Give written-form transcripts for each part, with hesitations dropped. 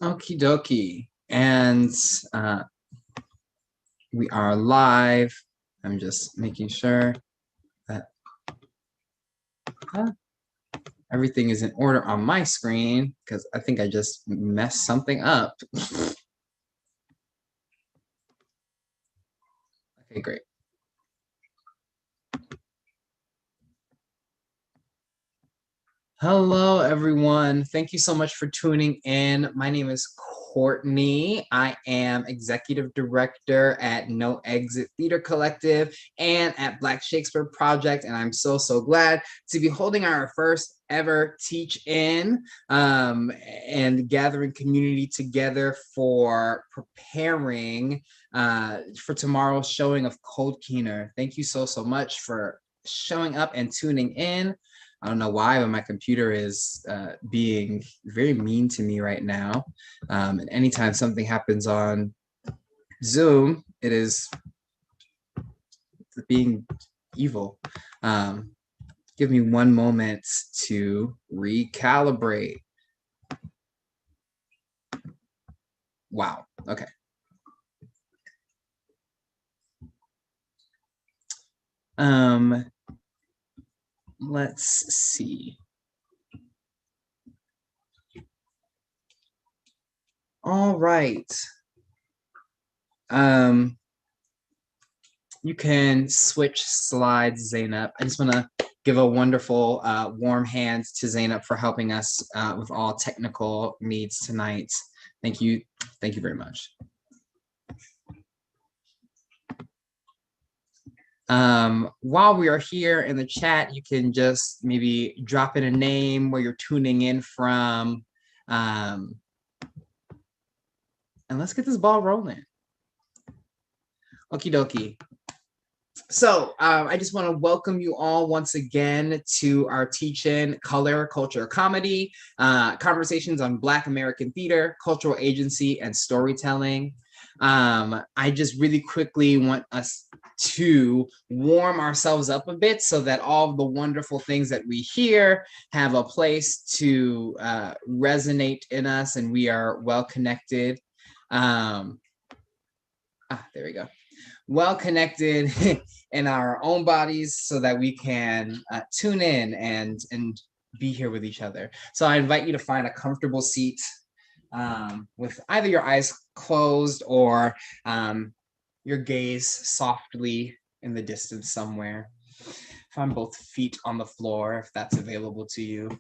Okie dokie. And uh, we are live. I'm just making sure that everything is in order on my screen because I think I just messed something up. Okay, great. Hello, everyone. Thank you so much for tuning in. My name is Courtney. I am executive director at No Exit Theater Collective and at Black Shakespeare Project. And I'm so glad to be holding our first ever teach in and gathering community together for preparing for tomorrow's showing of Cold Keener. Thank you so much for showing up and tuning in. I don't know why, but my computer is being very mean to me right now. And anytime something happens on Zoom, it is being evil. Give me one moment to recalibrate. Wow, okay. Let's see. All right. You can switch slides, Zainab. I just want to give a wonderful warm hands to Zainab for helping us with all technical needs tonight. Thank you. Thank you very much. While we are here in the chat, you can just maybe drop in a name where you're tuning in from. And let's get this ball rolling. Okie dokie. So I just want to welcome you all once again to our teach-in Color, Culture, Comedy, conversations on Black American theater, cultural agency, and storytelling. I just really quickly want us to warm ourselves up a bit so that all of the wonderful things that we hear have a place to resonate in us and we are well connected. There we go. Well connected in our own bodies so that we can tune in and be here with each other. So I invite you to find a comfortable seat with either your eyes closed or your gaze softly in the distance somewhere. Find both feet on the floor if that's available to you. And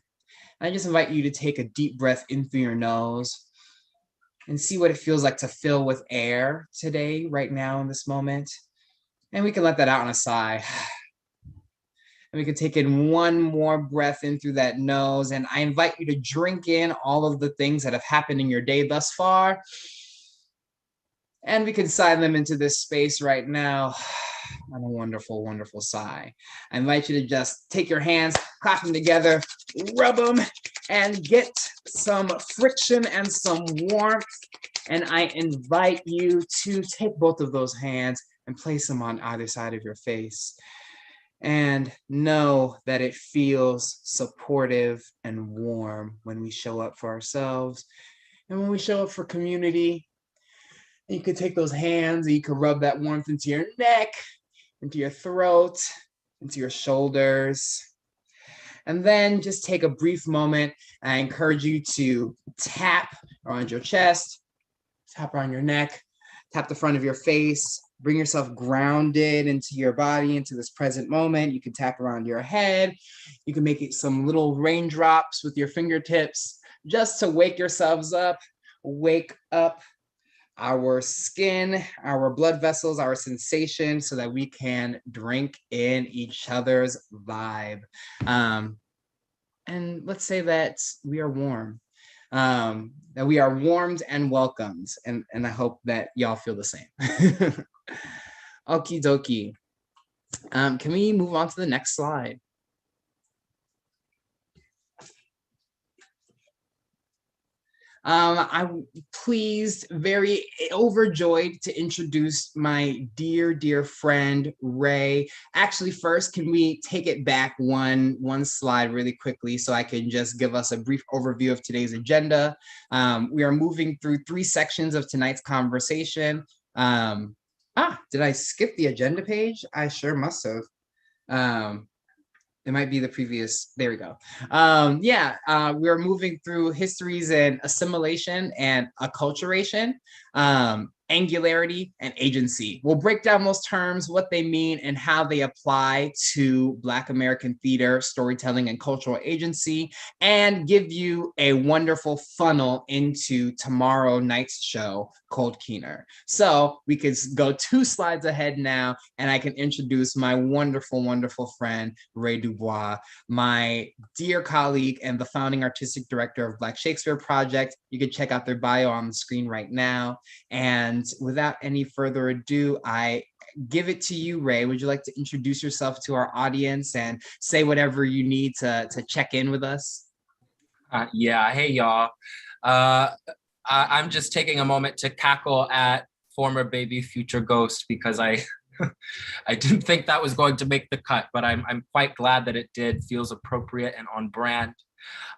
I just invite you to take a deep breath in through your nose and see what it feels like to fill with air today, right now in this moment. And we can let that out on a sigh. And we can take in one more breath in through that nose. And I invite you to drink in all of the things that have happened in your day thus far. And we can sigh them into this space right now on a wonderful, wonderful sigh. I invite you to just take your hands, clap them together, rub them, and get some friction and some warmth. And I invite you to take both of those hands and place them on either side of your face. And know that it feels supportive and warm when we show up for ourselves and when we show up for community. You could take those hands and you could rub that warmth into your neck, into your throat, into your shoulders. And then just take a brief moment. I encourage you to tap around your chest, tap around your neck, tap the front of your face, bring yourself grounded into your body, into this present moment. You can tap around your head. You can make it some little raindrops with your fingertips just to wake yourselves up, wake up our skin, our blood vessels, our sensation, so that we can drink in each other's vibe. And let's say that we are warm, that we are warmed and welcomed. And I hope that y'all feel the same. Okie dokie. Can we move on to the next slide? I'm pleased, very overjoyed to introduce my dear friend, Ray. Actually, first, can we take it back one slide really quickly so I can just give us a brief overview of today's agenda? We are moving through 3 sections of tonight's conversation. Did I skip the agenda page? I sure must have. It might be the previous, there we go. We're moving through histories and assimilation and acculturation, angularity and agency. We'll break down those terms, what they mean, and how they apply to Black American theater, storytelling, and cultural agency, and give you a wonderful funnel into tomorrow night's show, Cold Keener. So we could go 2 slides ahead now, and I can introduce my wonderful friend, Ray Dubois, my dear colleague and the founding artistic director of Black Shakespeare Project. You can check out their bio on the screen right now. And without any further ado, I give it to you, Ray. Would you like to introduce yourself to our audience and say whatever you need to check in with us? Hey y'all. I'm just taking a moment to cackle at former baby future ghost because I I didn't think that was going to make the cut, but I'm quite glad that it did. Feels appropriate and on brand.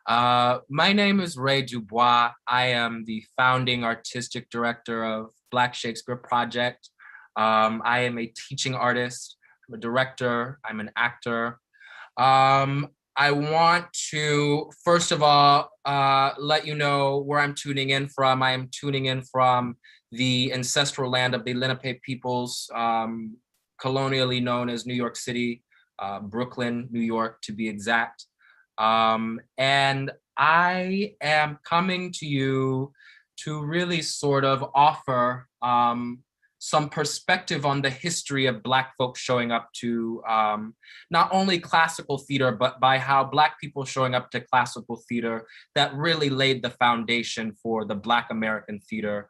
My name is Ray Dubois. I am the founding artistic director of Black Shakespeare Project. I am a teaching artist, I'm a director, I'm an actor. I want to, first of all, let you know where I'm tuning in from. I am tuning in from the ancestral land of the Lenape peoples, colonially known as New York City, Brooklyn, New York, to be exact. And I am coming to you to really sort of offer some perspective on the history of Black folks showing up to not only classical theater, but by how Black people showing up to classical theater that really laid the foundation for the Black American theater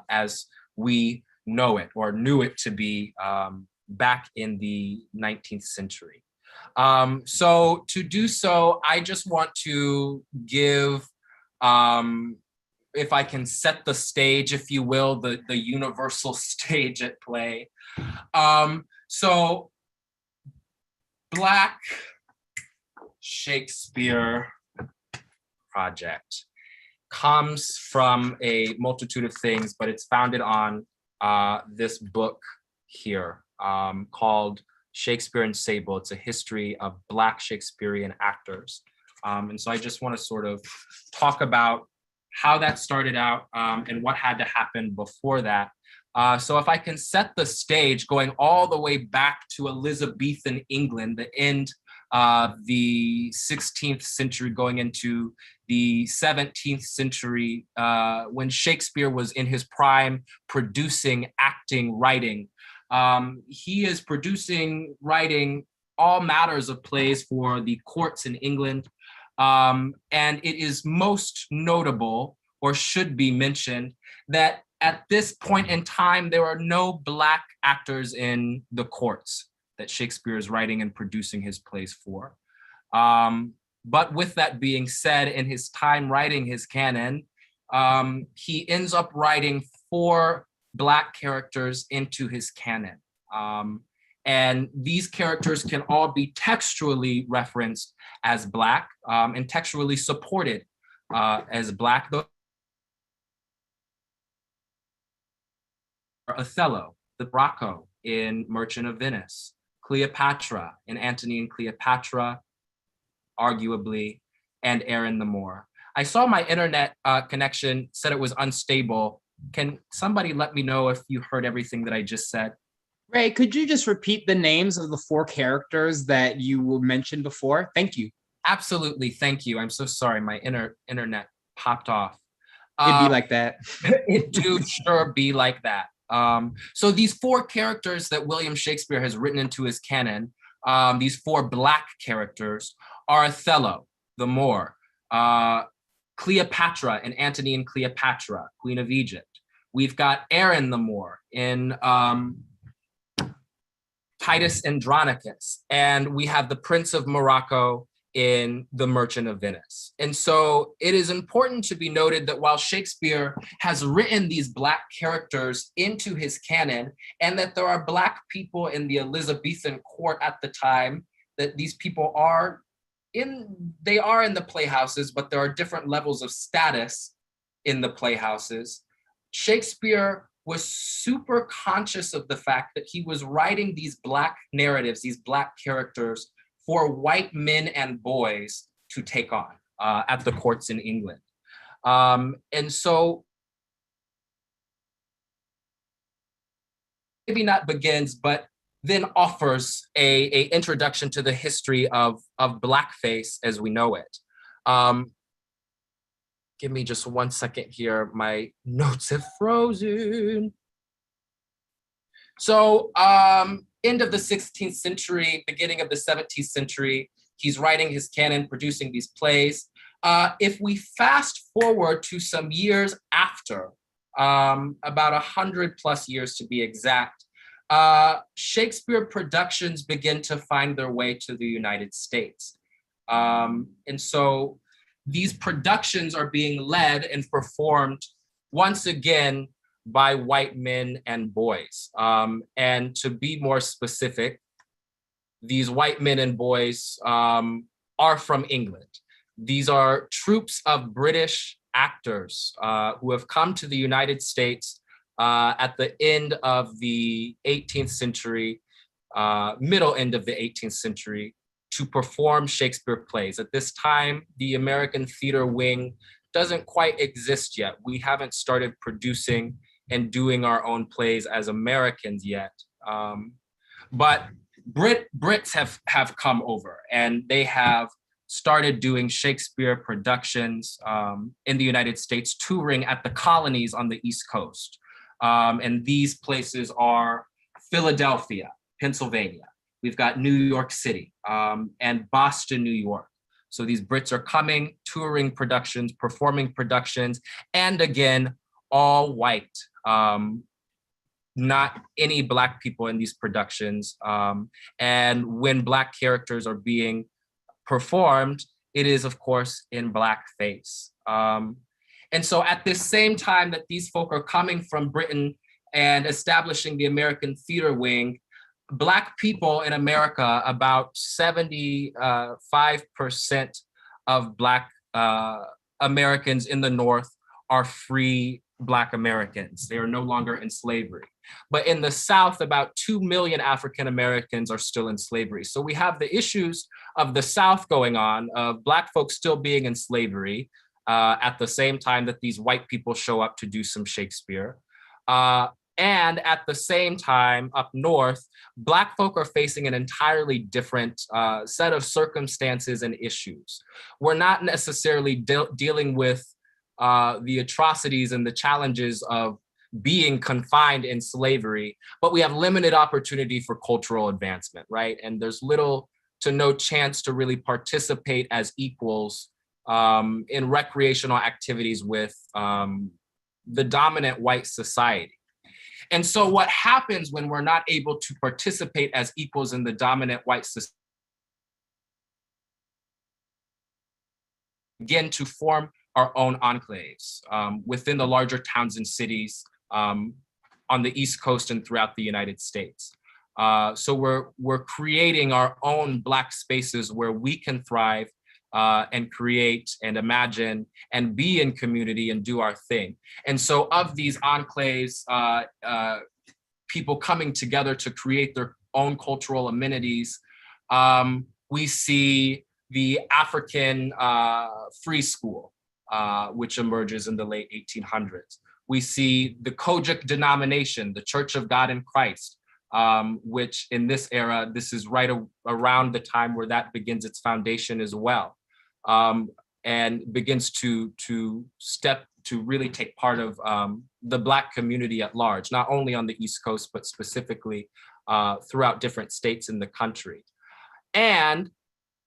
as we know it or knew it to be back in the 19th century. So to do so, I just want to give, if I can set the stage, if you will, the universal stage at play. So Black Shakespeare Project comes from a multitude of things, but it's founded on this book here called Shakespeare and Sable. It's a history of Black Shakespearean actors. And so I just want to sort of talk about how that started out and what had to happen before that. So if I can set the stage going all the way back to Elizabethan England, the end of the 16th century going into the 17th century, when Shakespeare was in his prime, producing, acting, writing. He is producing, writing all matters of plays for the courts in England. And it is most notable, or should be mentioned, that at this point in time, there are no Black actors in the courts that Shakespeare is writing and producing his plays for. But with that being said, in his time writing his canon, he ends up writing 4 Black characters into his canon. And these characters can all be textually referenced as Black and textually supported as Black. Othello, the Draco in Merchant of Venice, Cleopatra in Antony and Cleopatra, arguably, and Aaron the Moor. I saw my internet connection said it was unstable. Can somebody let me know if you heard everything that I just said? Ray, could you just repeat the names of the 4 characters that you mentioned before? Thank you. Absolutely, thank you. I'm so sorry, my internet popped off. It'd be like that. It do sure be like that. So these 4 characters that William Shakespeare has written into his canon, these 4 Black characters, are Othello, the Moor, Cleopatra in Antony and Cleopatra, Queen of Egypt. We've got Aaron the Moor in Titus Andronicus, and we have the Prince of Morocco in The Merchant of Venice. And so it is important to be noted that while Shakespeare has written these Black characters into his canon, and that there are Black people in the Elizabethan court at the time, that these people are they are in the playhouses, but there are different levels of status in the playhouses. Shakespeare was super conscious of the fact that he was writing these Black narratives, these Black characters, for white men and boys to take on at the courts in England. And so maybe not begins, but then offers a introduction to the history of Blackface as we know it. Give me just 1 second here. My notes have frozen. So end of the 16th century, beginning of the 17th century, he's writing his canon, producing these plays. If we fast forward to some years after, about 100+ years to be exact, Shakespeare productions begin to find their way to the United States. And so these productions are being led and performed once again by white men and boys. And to be more specific, these white men and boys are from England. These are troops of British actors who have come to the United States at the end of the 18th century, middle end of the 18th century, to perform Shakespeare plays. At this time, the American theater wing doesn't quite exist yet. We haven't started producing and doing our own plays as Americans yet. But Brits have come over, and they have started doing Shakespeare productions in the United States, touring at the colonies on the East Coast. And these places are Philadelphia, Pennsylvania. We've got New York City and Boston, New York. So these Brits are coming, touring productions, performing productions, and again, all white. Not any Black people in these productions. And when Black characters are being performed, it is, of course, in Blackface. And so at the same time that these folk are coming from Britain and establishing the American theater wing, Black people in America, about 75% of Black Americans in the North are free Black Americans. They are no longer in slavery. But in the South, about 2 million African Americans are still in slavery. So we have the issues of the South going on, of Black folks still being in slavery at the same time that these white people show up to do some Shakespeare. And at the same time, up north, Black folk are facing an entirely different set of circumstances and issues. We're not necessarily dealing with the atrocities and the challenges of being confined in slavery, but we have limited opportunity for cultural advancement, right? And there's little to no chance to really participate as equals in recreational activities with the dominant white society. And so what happens when we're not able to participate as equals in the dominant white society? Begin to form our own enclaves within the larger towns and cities on the East Coast and throughout the United States. So we're creating our own Black spaces where we can thrive and create and imagine and be in community and do our thing. And so of these enclaves, people coming together to create their own cultural amenities, we see the African Free School, which emerges in the late 1800s. We see the Kojic denomination, the Church of God in Christ, which in this era, this is right around the time where that begins its foundation as well, and begins to really take part of the Black community at large, not only on the East Coast, but specifically throughout different states in the country. And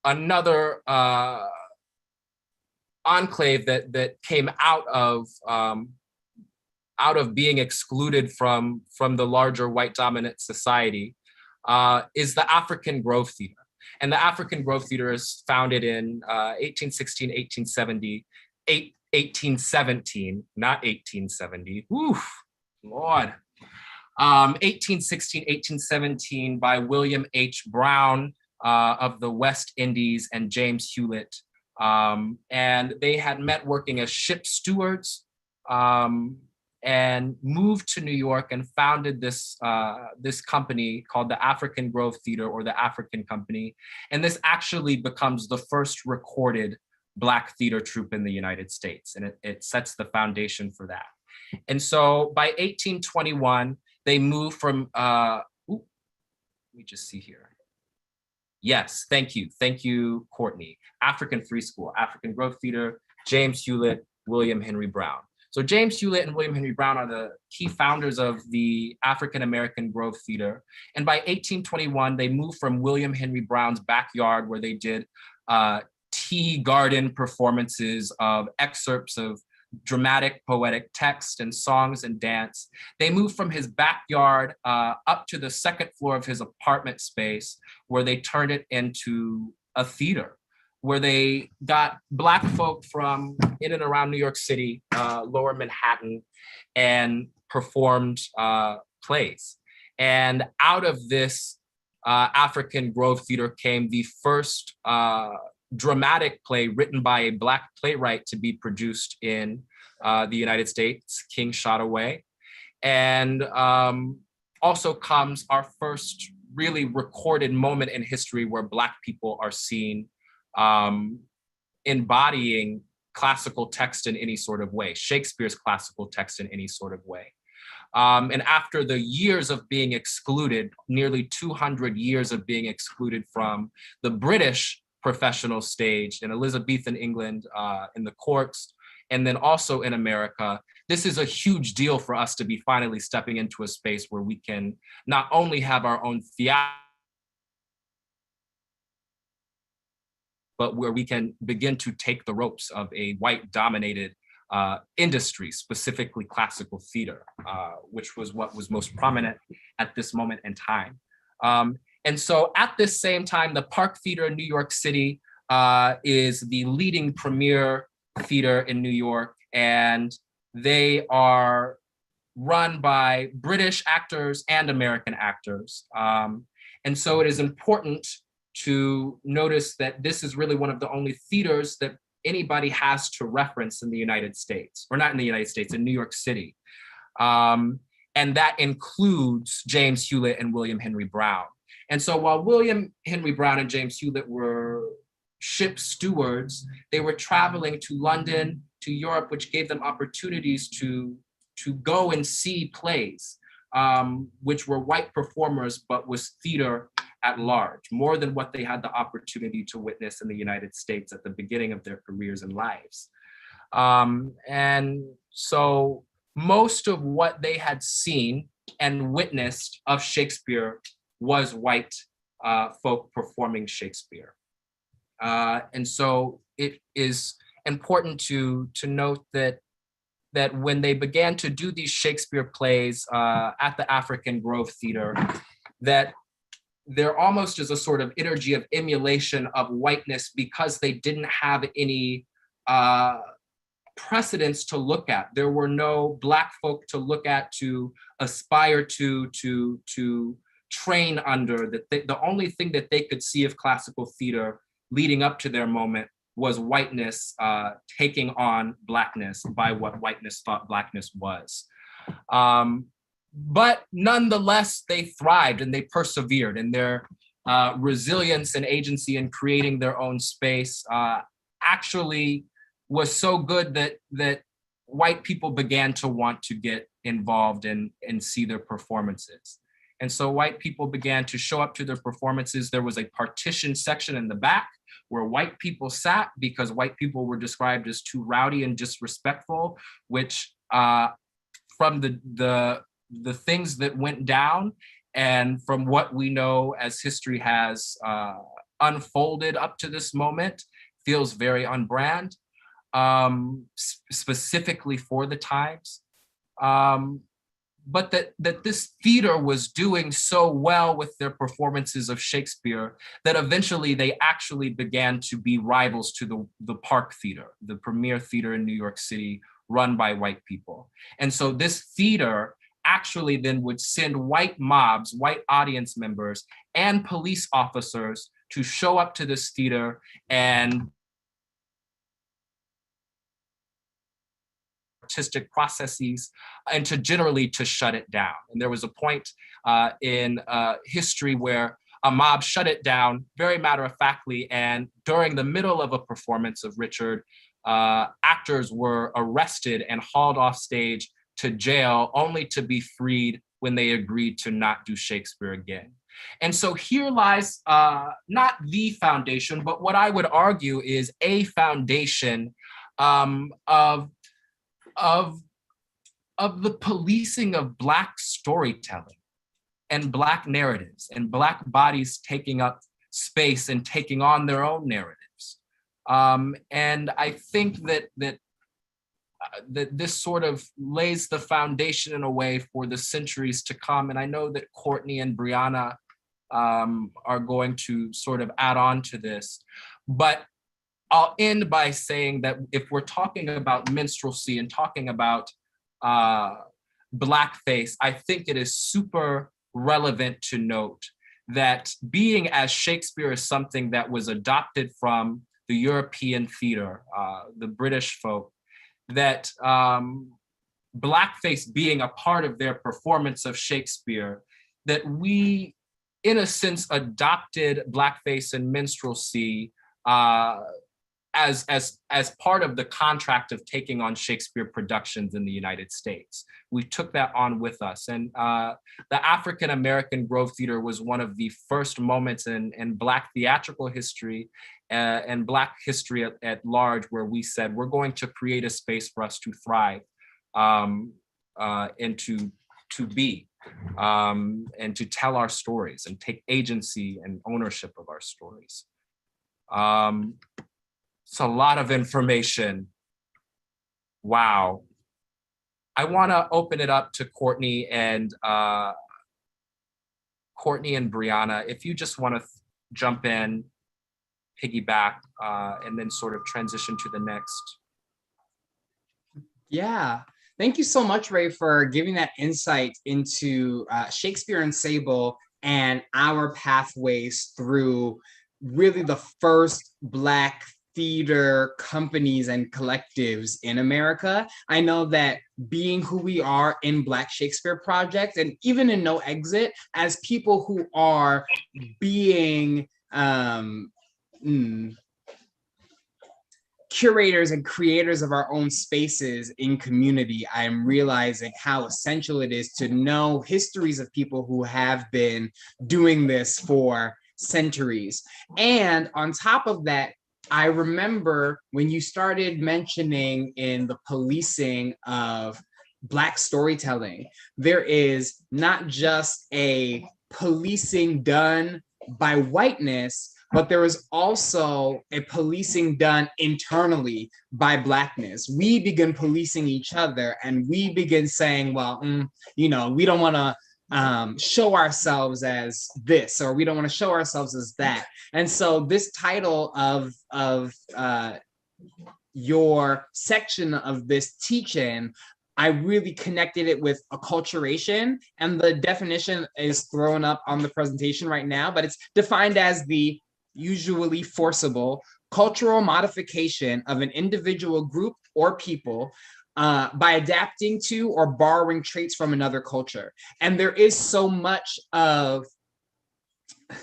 another enclave that came out of being excluded from the larger white dominant society is the African Grove Theater. And the African Grove Theater is founded in 1816, 1870, 1817, not 1870. Woo, Lord. 1816, 1817 by William H. Brown of the West Indies and James Hewlett. And they had met working as ship stewards and moved to New York and founded this company called the African Grove Theater, or the African Company. And this actually becomes the first recorded Black theater troupe in the United States. And it sets the foundation for that. And so by 1821, they moved from, let me just see here. Yes, thank you, Courtney. African Free School, African Grove Theater, James Hewlett, William Henry Brown. So James Hewlett and William Henry Brown are the key founders of the African American Grove Theater. And by 1821, they moved from William Henry Brown's backyard, where they did tea garden performances of excerpts of dramatic poetic text and songs and dance. They moved from his backyard up to the second floor of his apartment space, where they turned it into a theater, where they got Black folk from in and around New York City, lower Manhattan, and performed plays. And out of this African Grove Theater came the first dramatic play written by a Black playwright to be produced in the United States, King Shot Away. And also comes our first really recorded moment in history where Black people are seen embodying classical text in any sort of way, Shakespeare's classical text in any sort of way. And after the years of being excluded, nearly 200 years of being excluded from the British professional stage in Elizabethan England, in the courts, and then also in America, this is a huge deal for us to be finally stepping into a space where we can not only have our own theater, but where we can begin to take the ropes of a white-dominated industry, specifically classical theater, which was what was most prominent at this moment in time. And so at this same time, the Park Theater in New York City is the leading premier theater in New York, and they are run by British actors and American actors. And so it is important to notice that this is really one of the only theaters that anybody has to reference in the United States, or not in the United States, in New York City. And that includes James Hewlett and William Henry Brown. And so while William Henry Brown and James Hewlett were ship stewards, they were traveling to London, to Europe, which gave them opportunities to go and see plays, which were white performers, but was theater at large, more than what they had the opportunity to witness in the United States at the beginning of their careers and lives. And so most of what they had seen and witnessed of Shakespeare was white folk performing Shakespeare. And so it is important to note that when they began to do these Shakespeare plays at the African Grove Theater, that there almost is a sort of energy of emulation of whiteness, because they didn't have any precedents to look at. There were no Black folk to look at, to aspire to train under. That the only thing that they could see of classical theater leading up to their moment was whiteness taking on Blackness by what whiteness thought Blackness was. But nonetheless, they thrived and they persevered, and their resilience and agency in creating their own space actually was so good that white people began to want to get involved and see their performances. And so white people began to show up to their performances. There was a partition section in the back where white people sat, because white people were described as too rowdy and disrespectful, which from the things that went down and from what we know as history has unfolded up to this moment, feels very on brand, specifically for the times. but that this theater was doing so well with their performances of Shakespeare that eventually they actually began to be rivals to the Park Theater, the premier theater in New York City, run by white people. And so this theater actually then would send white mobs, white audience members, and police officers to show up to this theater and artistic processes, and to generally to shut it down. And there was a point in history where a mob shut it down very matter-of-factly, and during the middle of a performance of Richard, actors were arrested and hauled off stage to jail, only to be freed when they agreed to not do Shakespeare again. And so here lies not the foundation, but what I would argue is a foundation of the policing of Black storytelling and Black narratives and Black bodies taking up space and taking on their own narratives. And I think that this sort of lays the foundation in a way for the centuries to come. And I know that Courtney and Bryanna are going to sort of add on to this, but I'll end by saying that if we're talking about minstrelsy and talking about Blackface, I think it is super relevant to note that being as Shakespeare is something that was adopted from the European theater, the British folk, that Blackface being a part of their performance of Shakespeare, that we, in a sense, adopted Blackface and minstrelsy as part of the contract of taking on Shakespeare productions in the United States. We took that on with us. And the African-American Grove Theater was one of the first moments in Black theatrical history and Black history at large, where we said, we're going to create a space for us to thrive and to be and to tell our stories and take agency and ownership of our stories. It's a lot of information. Wow. I want to open it up to Courtney and Bryanna. If you just want to jump in, piggyback, and then sort of transition to the next. Yeah. Thank you so much, Ray, for giving that insight into Shakespeare and Sable and our pathways through really the first Black theater companies and collectives in America. I know that being who we are in Black Shakespeare Project and even in No Exit, as people who are being curators and creators of our own spaces in community, I am realizing how essential it is to know histories of people who have been doing this for centuries. And on top of that, I remember when you started mentioning in the policing of Black storytelling, there is not just a policing done by whiteness, but there is also a policing done internally by Blackness. We begin policing each other and we begin saying, well, we don't want to show ourselves as this, or we don't want to show ourselves as that. And so this title of your section of this teaching, I really connected it with acculturation, and the definition is thrown up on the presentation right now, but it's defined as the usually forcible cultural modification of an individual group or people by adapting to or borrowing traits from another culture. And there is so much of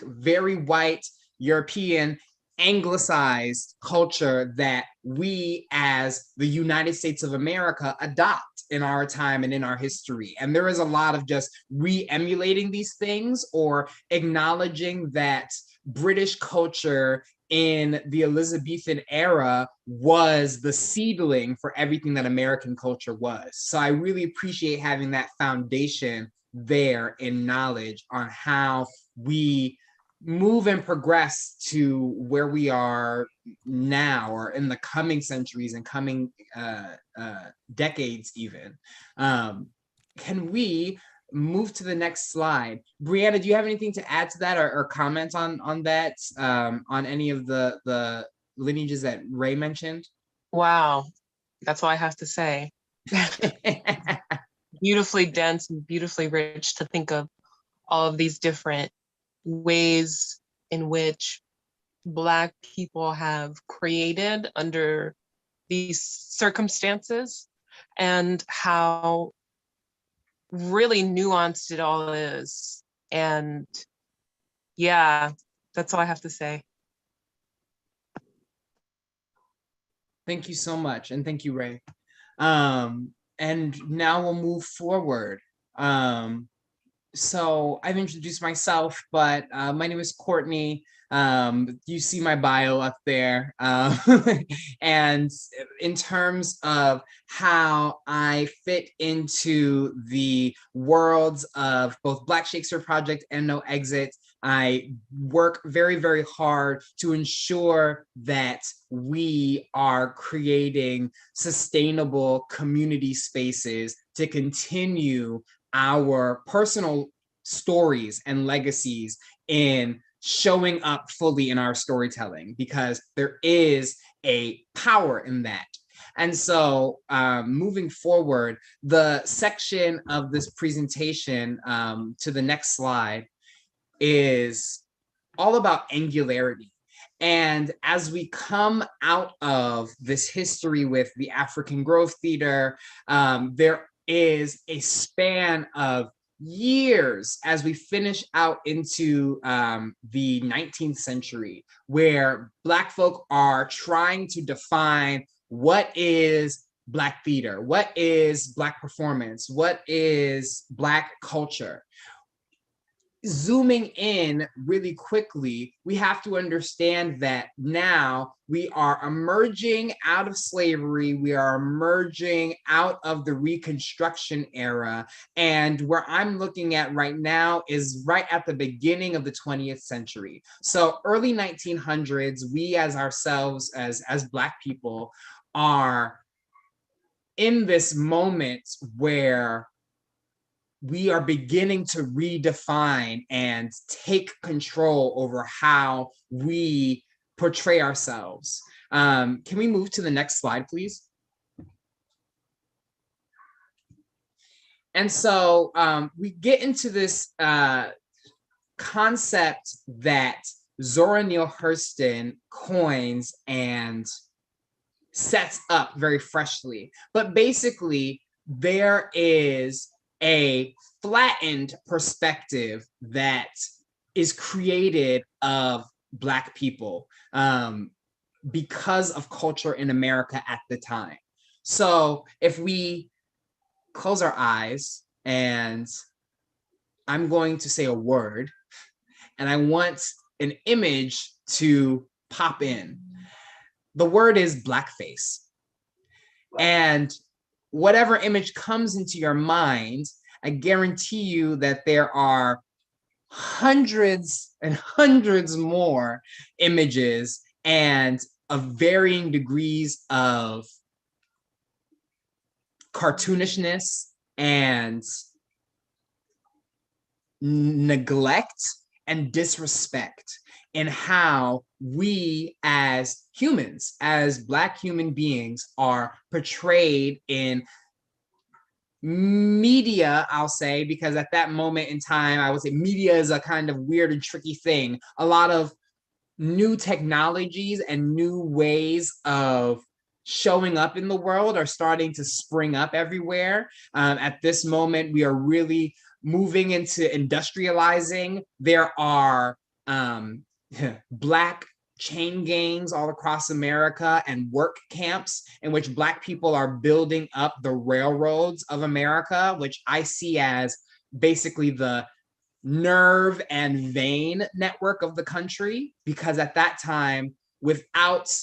very white, European, anglicized culture that we as the United States of America adopt in our time and in our history. And there is a lot of just re-emulating these things or acknowledging that British culture in the Elizabethan era was the seedling for everything that American culture was. So I really appreciate having that foundation there in knowledge on how we move and progress to where we are now, or in the coming centuries and coming decades even. can we move to the next slide? Bryanna, do you have anything to add to that, or comment on that, on any of the lineages that Ray mentioned? Wow, that's all I have to say. Beautifully dense and beautifully rich to think of all of these different ways in which Black people have created under these circumstances, and how really nuanced it all is. And yeah, that's all I have to say. Thank you so much, and thank you, Ray. And now we'll move forward. So I've introduced myself, but my name is Courtney. You see my bio up there. And in terms of how I fit into the worlds of both Black Shakespeare Project and No Exit, I work very, very hard to ensure that we are creating sustainable community spaces to continue our personal stories and legacies in showing up fully in our storytelling, because there is a power in that. And so moving forward, the section of this presentation, to the next slide, is all about angularity. And as we come out of this history with the African Grove Theater, there is a span of years as we finish out into the 19th century, where Black folk are trying to define what is Black theater, what is Black performance, what is Black culture. Zooming in really quickly, we have to understand that now we are emerging out of slavery, we are emerging out of the Reconstruction era, and where I'm looking at right now is right at the beginning of the 20th century. So early 1900s, we as ourselves, as Black people, are in this moment where we are beginning to redefine and take control over how we portray ourselves. Can we move to the next slide, please? And so we get into this concept that Zora Neale Hurston coins and sets up very freshly. But basically, there is a flattened perspective that is created of Black people because of culture in America at the time. So if we close our eyes, and I'm going to say a word, and I want an image to pop in. The word is blackface. And whatever image comes into your mind, I guarantee you that there are hundreds and hundreds more images and of varying degrees of cartoonishness and neglect and disrespect in how we as humans, as Black human beings, are portrayed in media, I'll say, because at that moment in time, I would say media is a kind of weird and tricky thing. A lot of new technologies and new ways of showing up in the world are starting to spring up everywhere. At this moment, we are really moving into industrializing. There are Black chain gangs all across America and work camps in which Black people are building up the railroads of America, which I see as basically the nerve and vein network of the country, because at that time, without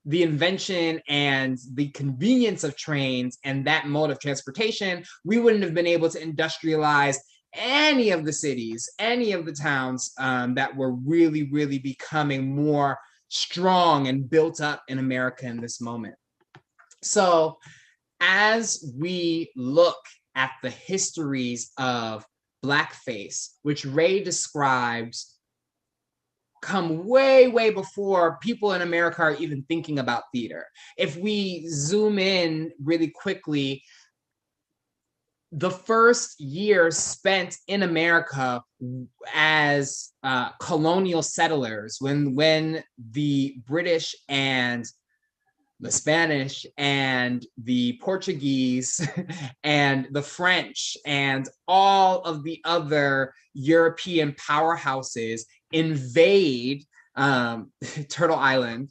the invention and the convenience of trains and that mode of transportation, we wouldn't have been able to industrialize any of the cities, any of the towns that were really, really becoming more strong and built up in America in this moment. So as we look at the histories of Blackface, which Ray describes come way, way before people in America are even thinking about theater. If we zoom in really quickly, the first year spent in America as colonial settlers, when the British and the Spanish and the Portuguese and the French and all of the other European powerhouses invade Turtle Island,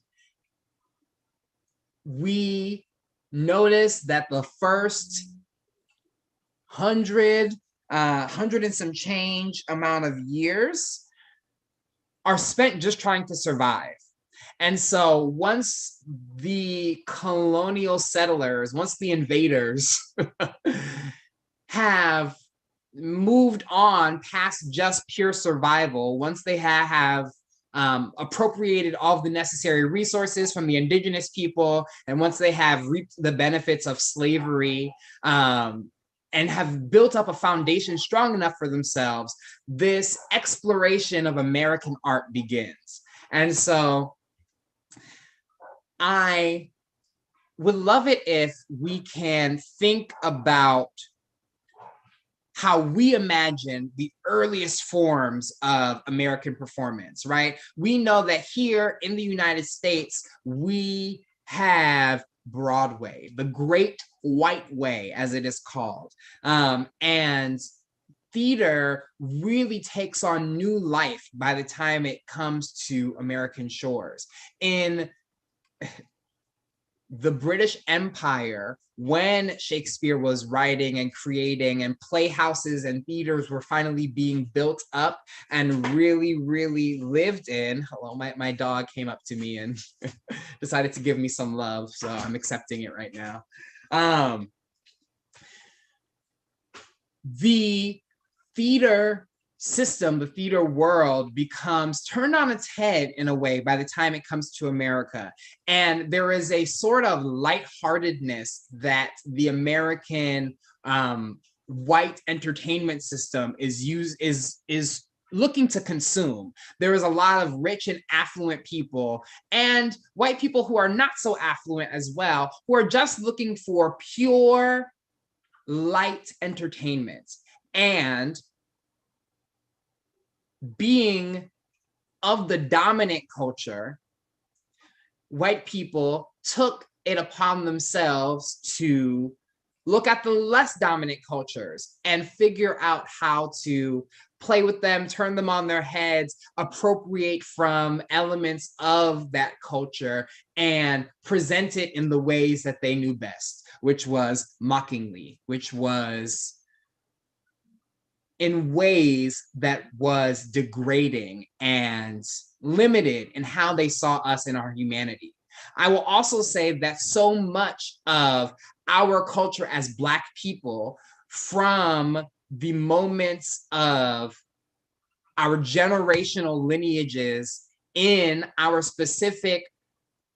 we notice that the first 100 and some change amount of years are spent just trying to survive. And so once the colonial settlers, once the invaders have moved on past just pure survival, once they have appropriated all of the necessary resources from the indigenous people, and once they have reaped the benefits of slavery, and have built up a foundation strong enough for themselves, this exploration of American art begins. And so I would love it if we can think about how we imagine the earliest forms of American performance, right? We know that here in the United States, we have Broadway, the Great White Way, as it is called. And theater really takes on new life by the time it comes to American shores. In the British Empire, when Shakespeare was writing and creating, and playhouses and theaters were finally being built up and really, really lived in. Hello, my dog came up to me and decided to give me some love, so I'm accepting it right now. The theater system, the theater world, becomes turned on its head in a way by the time it comes to America. And there is a sort of lightheartedness that the American white entertainment system is looking to consume. There is a lot of rich and affluent people, and white people who are not so affluent as well, who are just looking for pure light entertainment. And being of the dominant culture, white people took it upon themselves to look at the less dominant cultures and figure out how to play with them, turn them on their heads, appropriate from elements of that culture, and present it in the ways that they knew best, which was mockingly, which was in ways that was degrading and limited in how they saw us in our humanity. I will also say that so much of our culture as Black people, from the moments of our generational lineages in our specific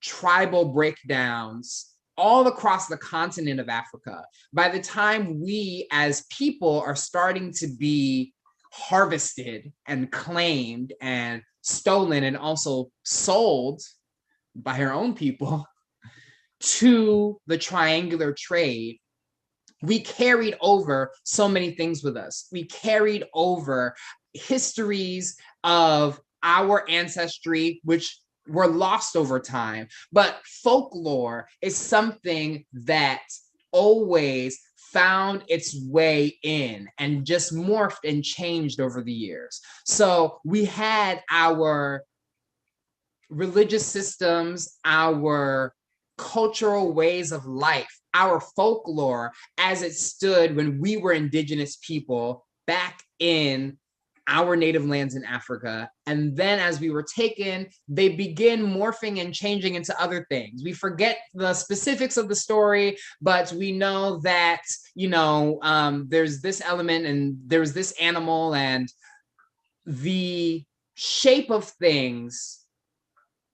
tribal breakdowns all across the continent of Africa, by the time we as people are starting to be harvested and claimed and stolen and also sold by our own people to the triangular trade, we carried over so many things with us. We carried over histories of our ancestry, which were lost over time. But folklore is something that always found its way in and just morphed and changed over the years. So we had our religious systems, our cultural ways of life, our folklore as it stood when we were indigenous people back in our native lands in Africa. And then as we were taken, they begin morphing and changing into other things. We forget the specifics of the story, but we know that, there's this element and there's this animal, and the shape of things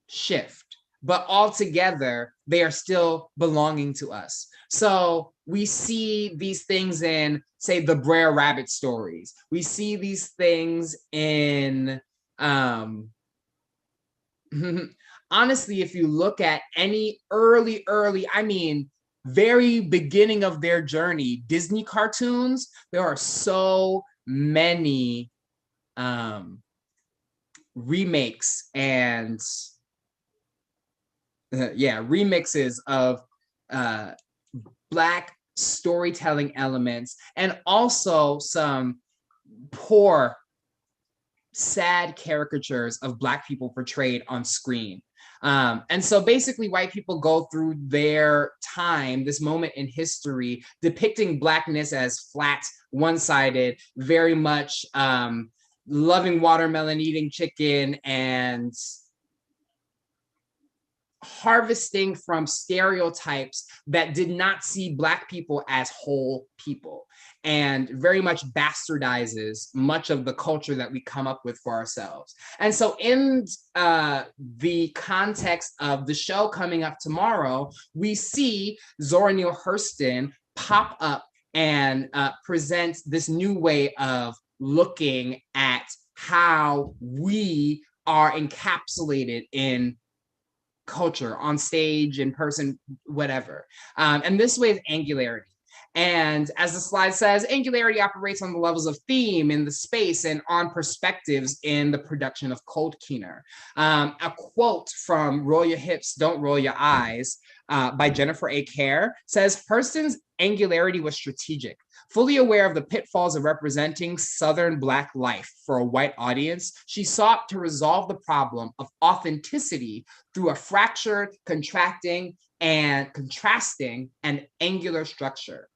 shift, but altogether they are still belonging to us. So we see these things in, say, the Brer Rabbit stories. We see these things in, honestly, if you look at any early, I mean, very beginning of their journey, Disney cartoons, there are so many remakes and remixes of Black storytelling elements, and also some poor, sad caricatures of Black people portrayed on screen. And so basically white people go through their time, this moment in history, depicting Blackness as flat, one-sided, very much loving watermelon, eating chicken, and harvesting from stereotypes that did not see Black people as whole people, and very much bastardizes much of the culture that we come up with for ourselves. And so in the context of the show coming up tomorrow, we see Zora Neale Hurston pop up and present this new way of looking at how we are encapsulated in culture, on stage, in person, whatever. And this way is angularity. And as the slide says, angularity operates on the levels of theme in the space and on perspectives in the production of Cold Keener. A quote from Roll Your Hips, Don't Roll Your Eyes by Jennifer A. Kerr says, Hurston's angularity was strategic. Fully aware of the pitfalls of representing Southern Black life for a white audience, she sought to resolve the problem of authenticity through a fractured, contracting, and contrasting and angular structure.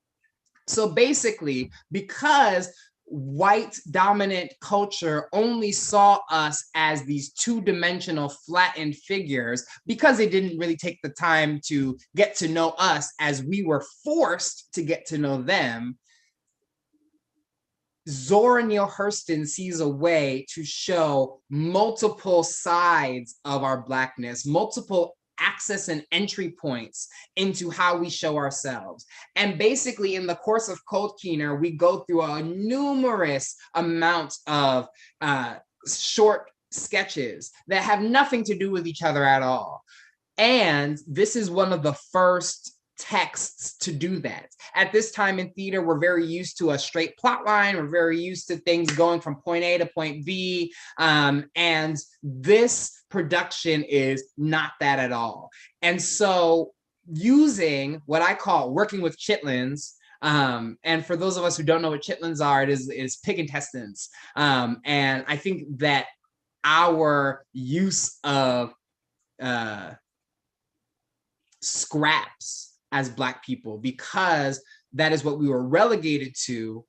So basically, because white dominant culture only saw us as these two-dimensional flattened figures, because they didn't really take the time to get to know us as we were forced to get to know them, Zora Neale Hurston sees a way to show multiple sides of our Blackness, multiple access and entry points into how we show ourselves. And basically in the course of Cold Keener, we go through a numerous amount of short sketches that have nothing to do with each other at all. And this is one of the first texts to do that. At this time in theater, we're very used to a straight plot line. We're very used to things going from point A to point B. And this production is not that at all. And so using what I call working with chitlins, and for those of us who don't know what chitlins are, it is pig intestines. And I think that our use of scraps as Black people, because that is what we were relegated to,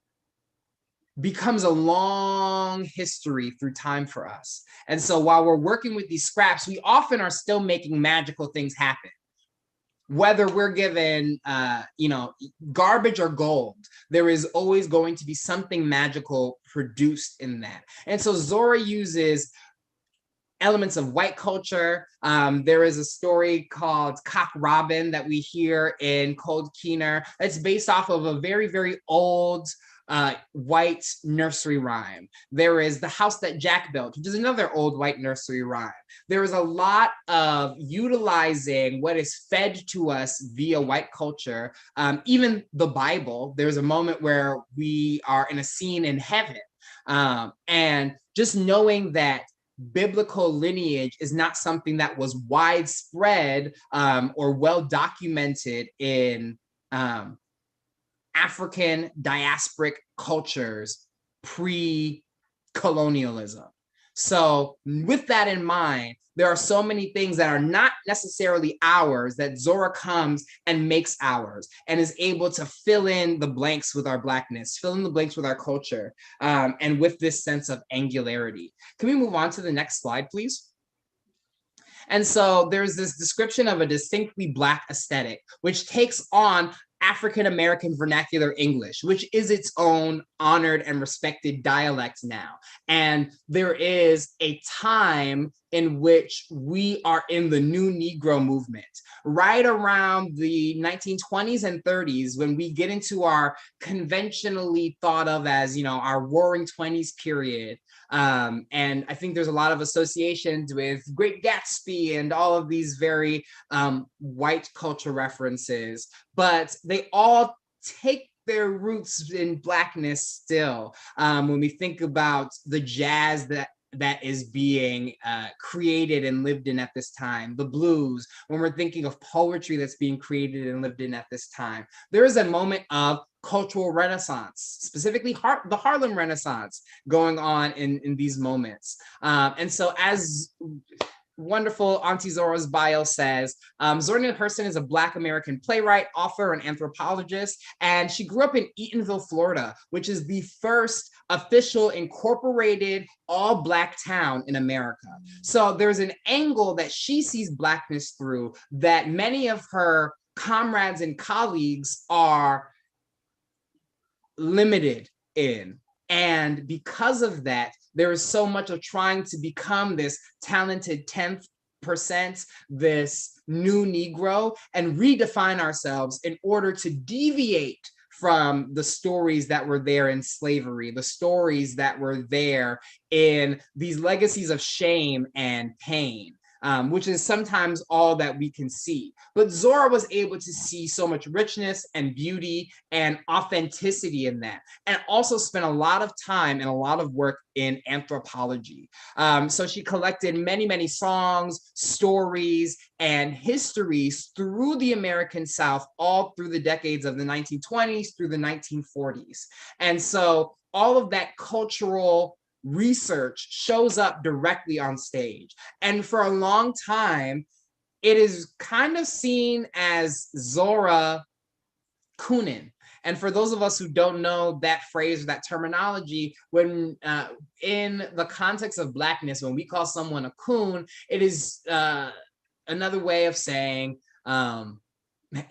becomes a long history through time for us. And so while we're working with these scraps, we often are still making magical things happen. Whether we're given, garbage or gold, there is always going to be something magical produced in that. And so Zora uses elements of white culture. There is a story called Cock Robin that we hear in Cold Keener. It's based off of a very, very old white nursery rhyme. There is The House That Jack Built, which is another old white nursery rhyme. There is a lot of utilizing what is fed to us via white culture. Even the Bible, there's a moment where we are in a scene in heaven. And just knowing that biblical lineage is not something that was widespread or well documented in African diasporic cultures pre-colonialism. So with that in mind, there are so many things that are not necessarily ours that Zora comes and makes ours and is able to fill in the blanks with our Blackness, fill in the blanks with our culture, and with this sense of angularity. Can we move on to the next slide, please? And so there's this description of a distinctly Black aesthetic, which takes on African American vernacular English, which is its own honored and respected dialect now. And there is a time in which we are in the new Negro movement, right around the 1920s and 30s, when we get into our conventionally thought of as, our Roaring 20s period. And I think there's a lot of associations with Great Gatsby and all of these very white culture references, but they all take their roots in Blackness still. When we think about the jazz that is being created and lived in at this time, the blues, when we're thinking of poetry that's being created and lived in at this time, there is a moment of cultural renaissance, specifically the Harlem Renaissance going on in these moments. And so as wonderful Auntie Zora's bio says, Zora Neale Hurston is a Black American playwright, author, and anthropologist, and she grew up in Eatonville, Florida, which is the first official incorporated all Black town in America. So there's an angle that she sees Blackness through that many of her comrades and colleagues are limited in. And because of that, there is so much of trying to become this talented 10%, this new Negro, and redefine ourselves in order to deviate from the stories that were there in slavery, the stories that were there in these legacies of shame and pain. Which is sometimes all that we can see. But Zora was able to see so much richness and beauty and authenticity in that, and also spent a lot of time and a lot of work in anthropology. So she collected many, many songs, stories, and histories through the American South, all through the decades of the 1920s through the 1940s. And so all of that cultural research shows up directly on stage. And for a long time, it is kind of seen as Zora Coonin. And for those of us who don't know that phrase or that terminology, when in the context of Blackness, when we call someone a coon, it is another way of saying an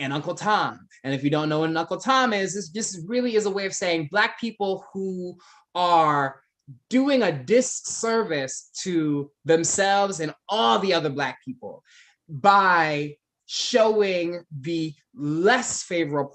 Uncle Tom. And if you don't know what an Uncle Tom is, this just really is a way of saying Black people who are doing a disservice to themselves and all the other Black people by showing the less favorable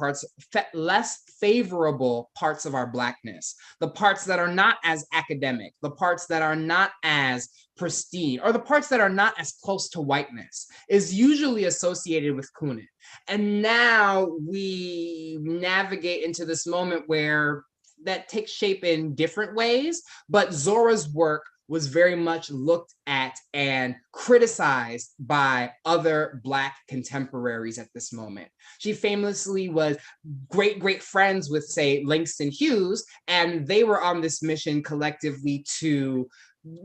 parts of our Blackness, the parts that are not as academic, the parts that are not as pristine, or the parts that are not as close to whiteness, is usually associated with Coonan. And now we navigate into this moment where that takes shape in different ways, but Zora's work was very much looked at and criticized by other Black contemporaries at this moment. She famously was great friends with, say, Langston Hughes, and they were on this mission collectively to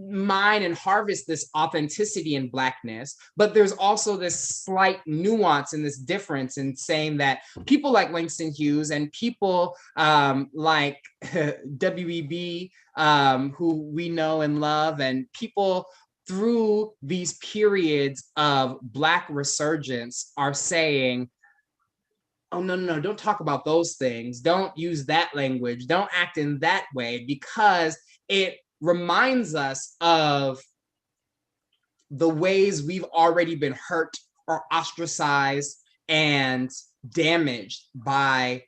mine and harvest this authenticity in Blackness. But there's also this slight nuance and this difference in saying that people like Langston Hughes and people like W.E.B., who we know and love, and people through these periods of Black resurgence are saying, oh, no, don't talk about those things. Don't use that language. Don't act in that way, because it reminds us of the ways we've already been hurt or ostracized and damaged by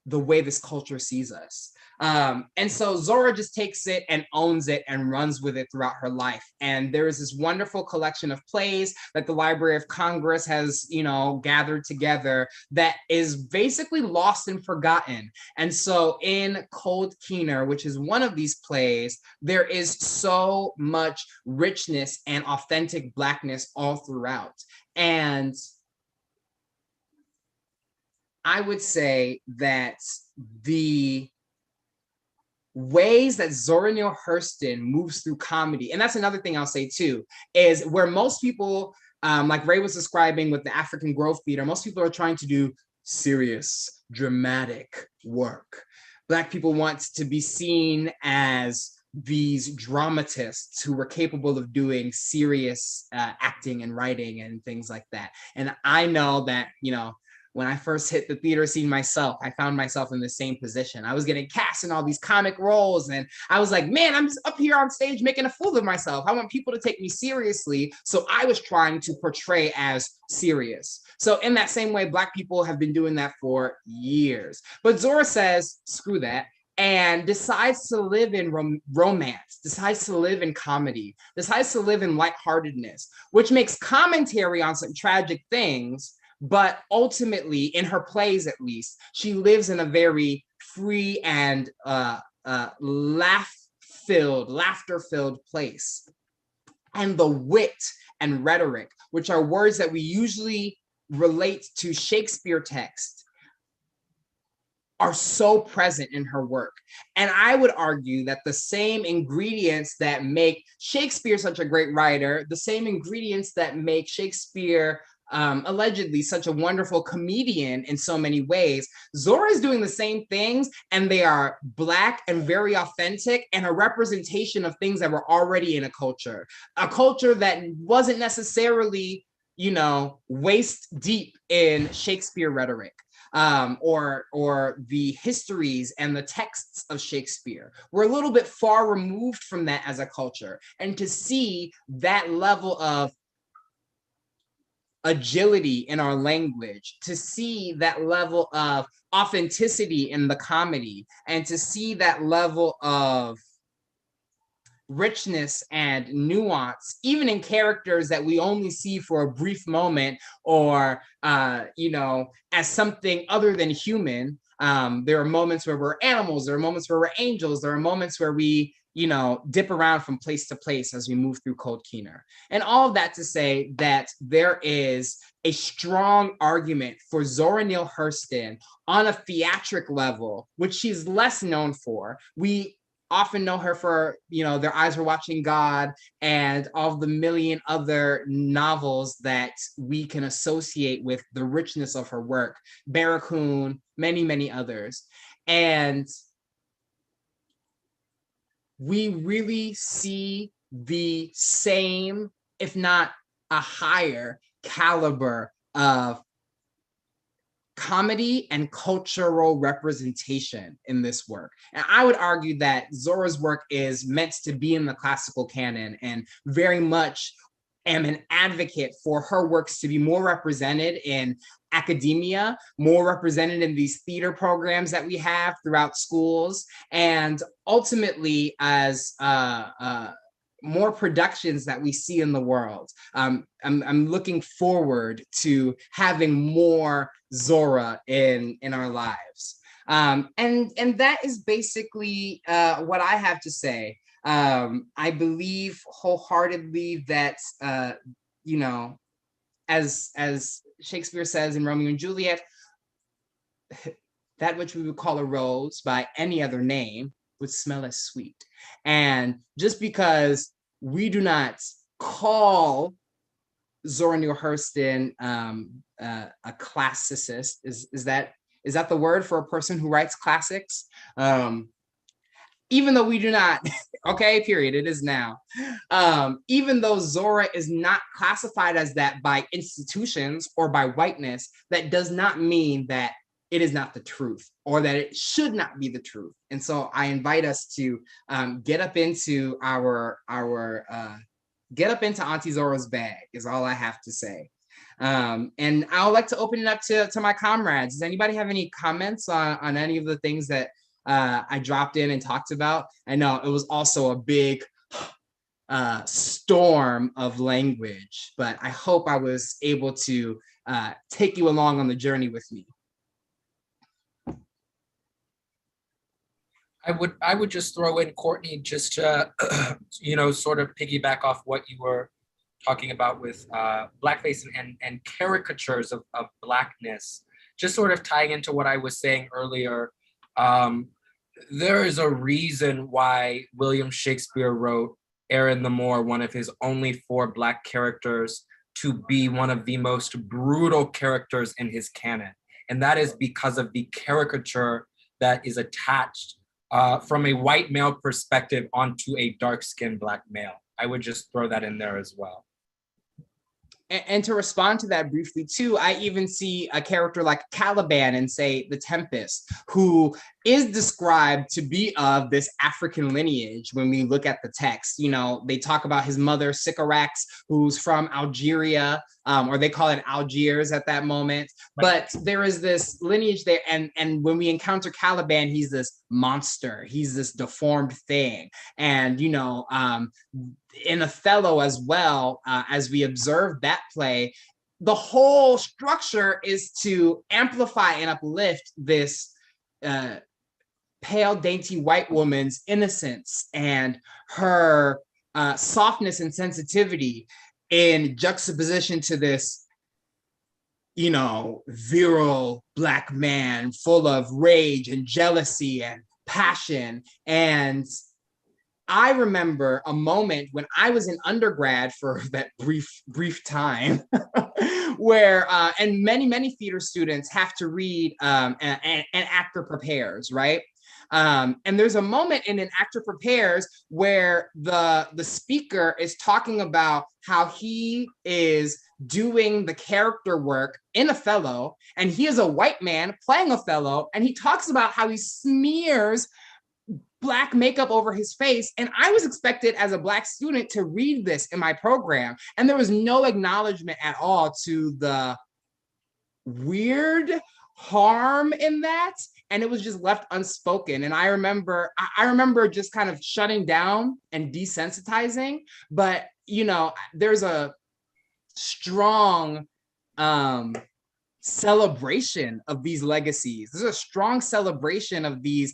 the way this culture sees us. And so Zora just takes it and owns it and runs with it throughout her life. And there is this wonderful collection of plays that the Library of Congress has, gathered together that is basically lost and forgotten. And so in Cold Keener, which is one of these plays, there is so much richness and authentic Blackness all throughout. And I would say that the ways that Zora Neale Hurston moves through comedy, and that's another thing I'll say too, is where most people, like Ray was describing with the African Grove Theater, most people are trying to do serious, dramatic work. Black people want to be seen as these dramatists who were capable of doing serious acting and writing and things like that. And I know that, when I first hit the theater scene myself, I found myself in the same position. I was getting cast in all these comic roles, and I was like, man, I'm just up here on stage making a fool of myself. I want people to take me seriously. So I was trying to portray as serious. So in that same way, Black people have been doing that for years. But Zora says, screw that, and decides to live in romance, decides to live in comedy, decides to live in lightheartedness, which makes commentary on some tragic things. But ultimately, in her plays at least, she lives in a very free and laughter-filled place. And the wit and rhetoric, which are words that we usually relate to Shakespeare text, are so present in her work. And I would argue that the same ingredients that make Shakespeare such a great writer, the same ingredients that make Shakespeare allegedly such a wonderful comedian in so many ways, Zora is doing the same things, and they are Black and very authentic and a representation of things that were already in a culture that wasn't necessarily, waist deep in Shakespeare rhetoric. Or the histories and the texts of Shakespeare. We're a little bit far removed from that as a culture. And to see that level of agility in our language, to see that level of authenticity in the comedy, and to see that level of richness and nuance, even in characters that we only see for a brief moment, or as something other than human. There are moments where we're animals, there are moments where we're angels, there are moments where we dip around from place to place as we move through Cold Keener. And all of that to say that there is a strong argument for Zora Neale Hurston on a theatric level, which she's less known for. We often know her for, Their Eyes Were Watching God and all the million other novels that we can associate with the richness of her work, Barracoon, many, many others. And we really see the same, if not a higher caliber of comedy and cultural representation in this work. And I would argue that Zora's work is meant to be in the classical canon, and very much am an advocate for her works to be more represented in academia, more represented in these theater programs that we have throughout schools, and ultimately as more productions that we see in the world. I'm looking forward to having more Zora in our lives. And that is basically what I have to say. I believe wholeheartedly that, as Shakespeare says in Romeo and Juliet, that which we would call a rose by any other name would smell as sweet. And just because we do not call Zora Neale Hurston a classicist, is that the word for a person who writes classics? Even though we do not, okay, period, it is now. Even though Zora is not classified as that by institutions or by whiteness, that does not mean that it is not the truth, or that it should not be the truth. And so I invite us to get up into Auntie Zora's bag, is all I have to say. And I would like to open it up to my comrades. Does anybody have any comments on any of the things that I dropped in and talked about? I know it was also a big storm of language, but I hope I was able to take you along on the journey with me. I would just throw in, Courtney, just to, sort of piggyback off what you were talking about with blackface and caricatures of Blackness, just sort of tying into what I was saying earlier. There is a reason why William Shakespeare wrote Aaron the Moor, one of his only 4 Black characters, to be one of the most brutal characters in his canon. And that is because of the caricature that is attached from a white male perspective onto a dark-skinned Black male. I would just throw that in there as well. and to respond to that briefly too, I even see a character like Caliban in, say, The Tempest, who is described to be of this African lineage when we look at the text. You know, they talk about his mother, Sycorax, who's from Algeria, or they call it Algiers at that moment. But there is this lineage there, and when we encounter Caliban, he's this monster, he's this deformed thing. And, you know, in Othello as well, as we observe that play, the whole structure is to amplify and uplift this pale, dainty white woman's innocence and her softness and sensitivity in juxtaposition to this, you know, virile Black man full of rage and jealousy and passion. And I remember a moment when I was in undergrad for that brief time where, and many theater students have to read an actor prepares, right? And there's a moment in An Actor Prepares where the speaker is talking about how he is doing the character work in Othello, and he is a white man playing Othello, and he talks about how he smears Black makeup over his face. And I was expected as a Black student to read this in my program, and there was no acknowledgement at all to the weird harm in that, and it was just left unspoken. And I remember just kind of shutting down and desensitizing. But, you know, there's a strong celebration of these legacies. There's a strong celebration of these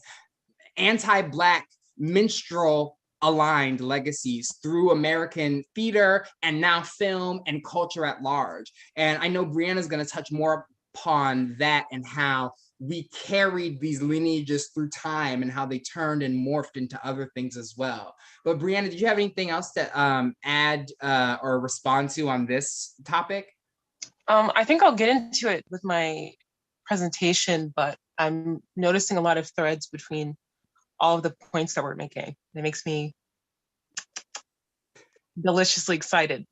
anti-Black minstrel aligned legacies through American theater and now film and culture at large. And I know Bryanna is going to touch more upon that and how we carried these lineages through time and how they turned and morphed into other things as well. But Bryanna, did you have anything else to add or respond to on this topic? I think I'll get into it with my presentation, but I'm noticing a lot of threads between all of the points that we're making. It makes me deliciously excited.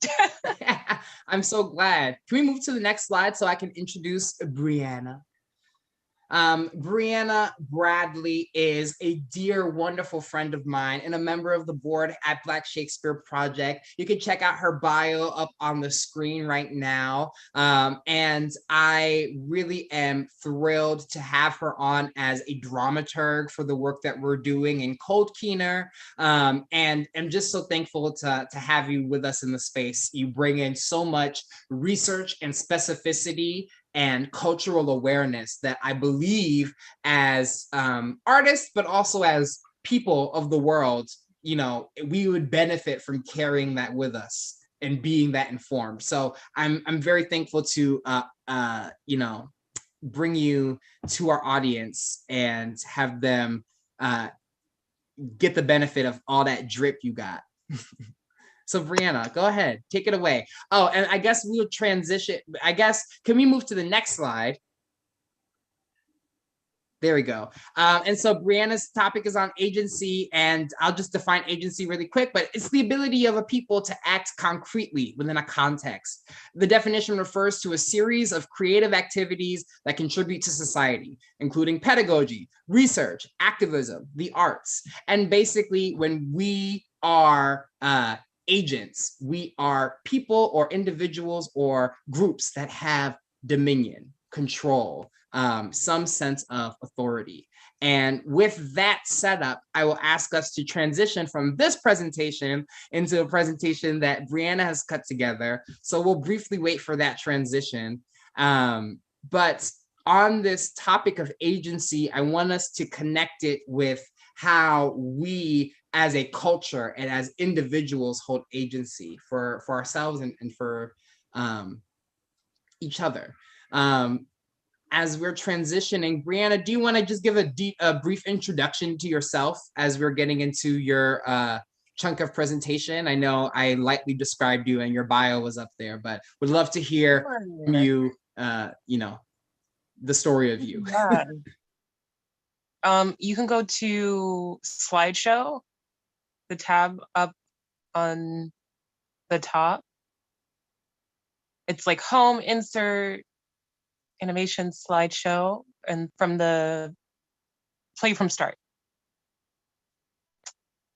I'm so glad. Can we move to the next slide so I can introduce Bryanna? Bryanna Bradley is a dear, wonderful friend of mine and a member of the board at Black Shakespeare Project. You can check out her bio up on the screen right now. And I really am thrilled to have her on as a dramaturg for the work that we're doing in Cold Keener. And I'm just so thankful to have you with us in the space. You bring in so much research and specificity and cultural awareness that I believe as artists, but also as people of the world, you know, we would benefit from carrying that with us and being that informed. So I'm very thankful to, you know, bring you to our audience and have them get the benefit of all that drip you got. So Bryanna, go ahead, take it away. Oh, and I guess we'll transition. I guess, can we move to the next slide? There we go. And so Bryanna's topic is on agency, and I'll just define agency really quick, but it's the ability of a people to act concretely within a context. The definition refers to a series of creative activities that contribute to society, including pedagogy, research, activism, the arts. And basically, when we are agents, we are people or individuals or groups that have dominion, control, some sense of authority. And with that setup, I will ask us to transition from this presentation into a presentation that Bryanna has cut together. So we'll briefly wait for that transition. But on this topic of agency, I want us to connect it with how we as a culture and as individuals hold agency for ourselves and for each other. As we're transitioning, Bryanna, do you want to just give a brief introduction to yourself as we're getting into your chunk of presentation? I know I lightly described you and your bio was up there, but would love to hear from you, you know, the story of you. Yeah. You can go to slideshow, the tab up on the top. It's like home, insert, animation, slideshow, and from the play from start.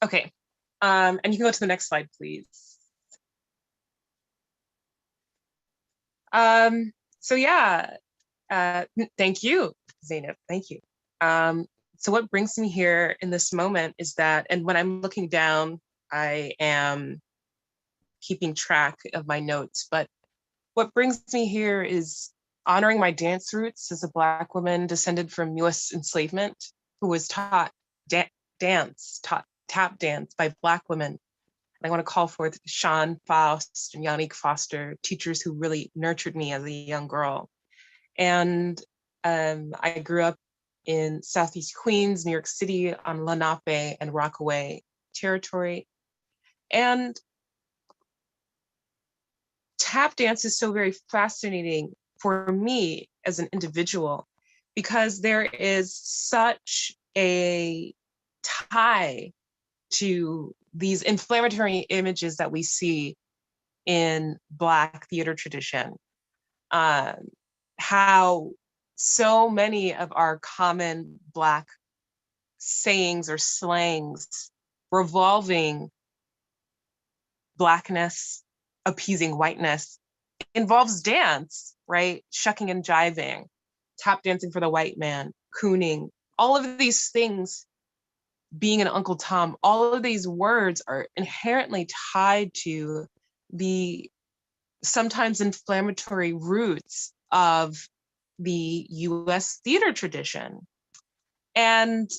Okay, and you can go to the next slide, please. So yeah, thank you, Zainab, thank you. So what brings me here in this moment is that, and when I'm looking down, I am keeping track of my notes, but what brings me here is honoring my dance roots as a Black woman descended from US enslavement, who was taught tap dance by Black women. And I want to call forth Sean Faust and Yannick Foster, teachers who really nurtured me as a young girl. And I grew up in Southeast Queens, New York City, on Lenape and Rockaway territory. And tap dance is so very fascinating for me as an individual because there is such a tie to these inflammatory images that we see in Black theater tradition. How so many of our common Black sayings or slangs revolving Blackness, appeasing whiteness involves dance, right? Shucking and jiving, tap dancing for the white man, cooning, all of these things, being an Uncle Tom, all of these words are inherently tied to the sometimes inflammatory roots of the US theater tradition. And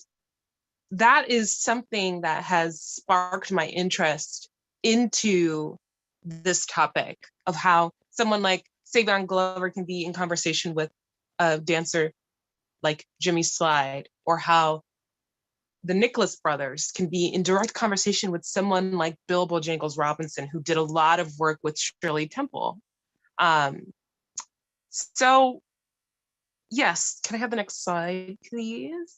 that is something that has sparked my interest into this topic of how someone like Savion Glover can be in conversation with a dancer like Jimmy Slide, or how the Nicholas brothers can be in direct conversation with someone like Bill Bojangles Robinson, who did a lot of work with Shirley Temple. So yes, can I have the next slide, please?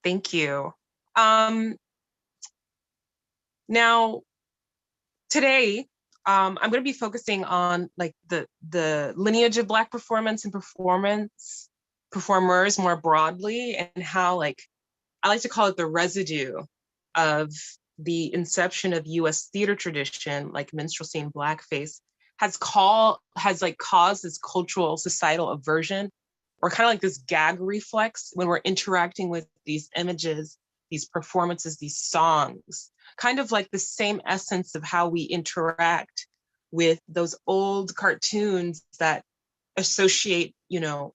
Thank you. Now, today, I'm going to be focusing on like the lineage of Black performance and performers more broadly, and how, like, I like to call it the residue of the inception of US theater tradition, like minstrelsy and blackface, has caused this cultural societal aversion, or kind of like this gag reflex when we're interacting with these images, these performances, these songs, kind of like the same essence of how we interact with those old cartoons that associate, you know,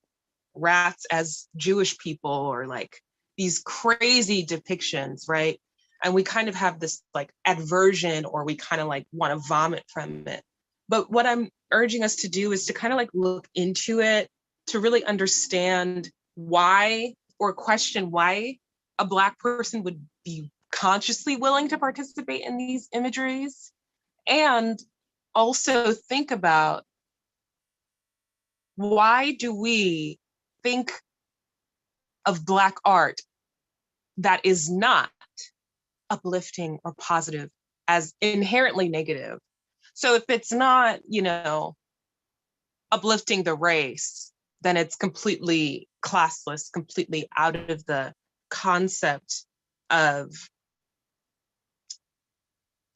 rats as Jewish people, or like these crazy depictions, right? And we kind of have this like aversion, or we kind of like want to vomit from it. But what I'm urging us to do is to kind of like look into it, to really understand why, or question why a Black person would be consciously willing to participate in these imageries, and also think about, why do we think of Black art that is not uplifting or positive as inherently negative? So if it's not, you know, uplifting the race, then it's completely classless, completely out of the concept of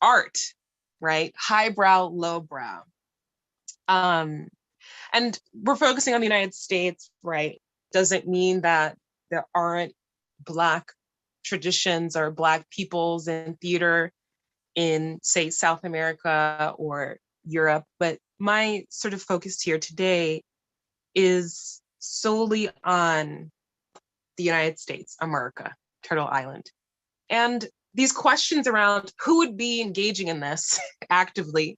art, right? Highbrow, lowbrow. And we're focusing on the United States, right? Doesn't mean that there aren't Black traditions or Black peoples in theater in, say, South America or Europe. But my sort of focus here today is solely on the United States, America, Turtle Island. And these questions around who would be engaging in this actively,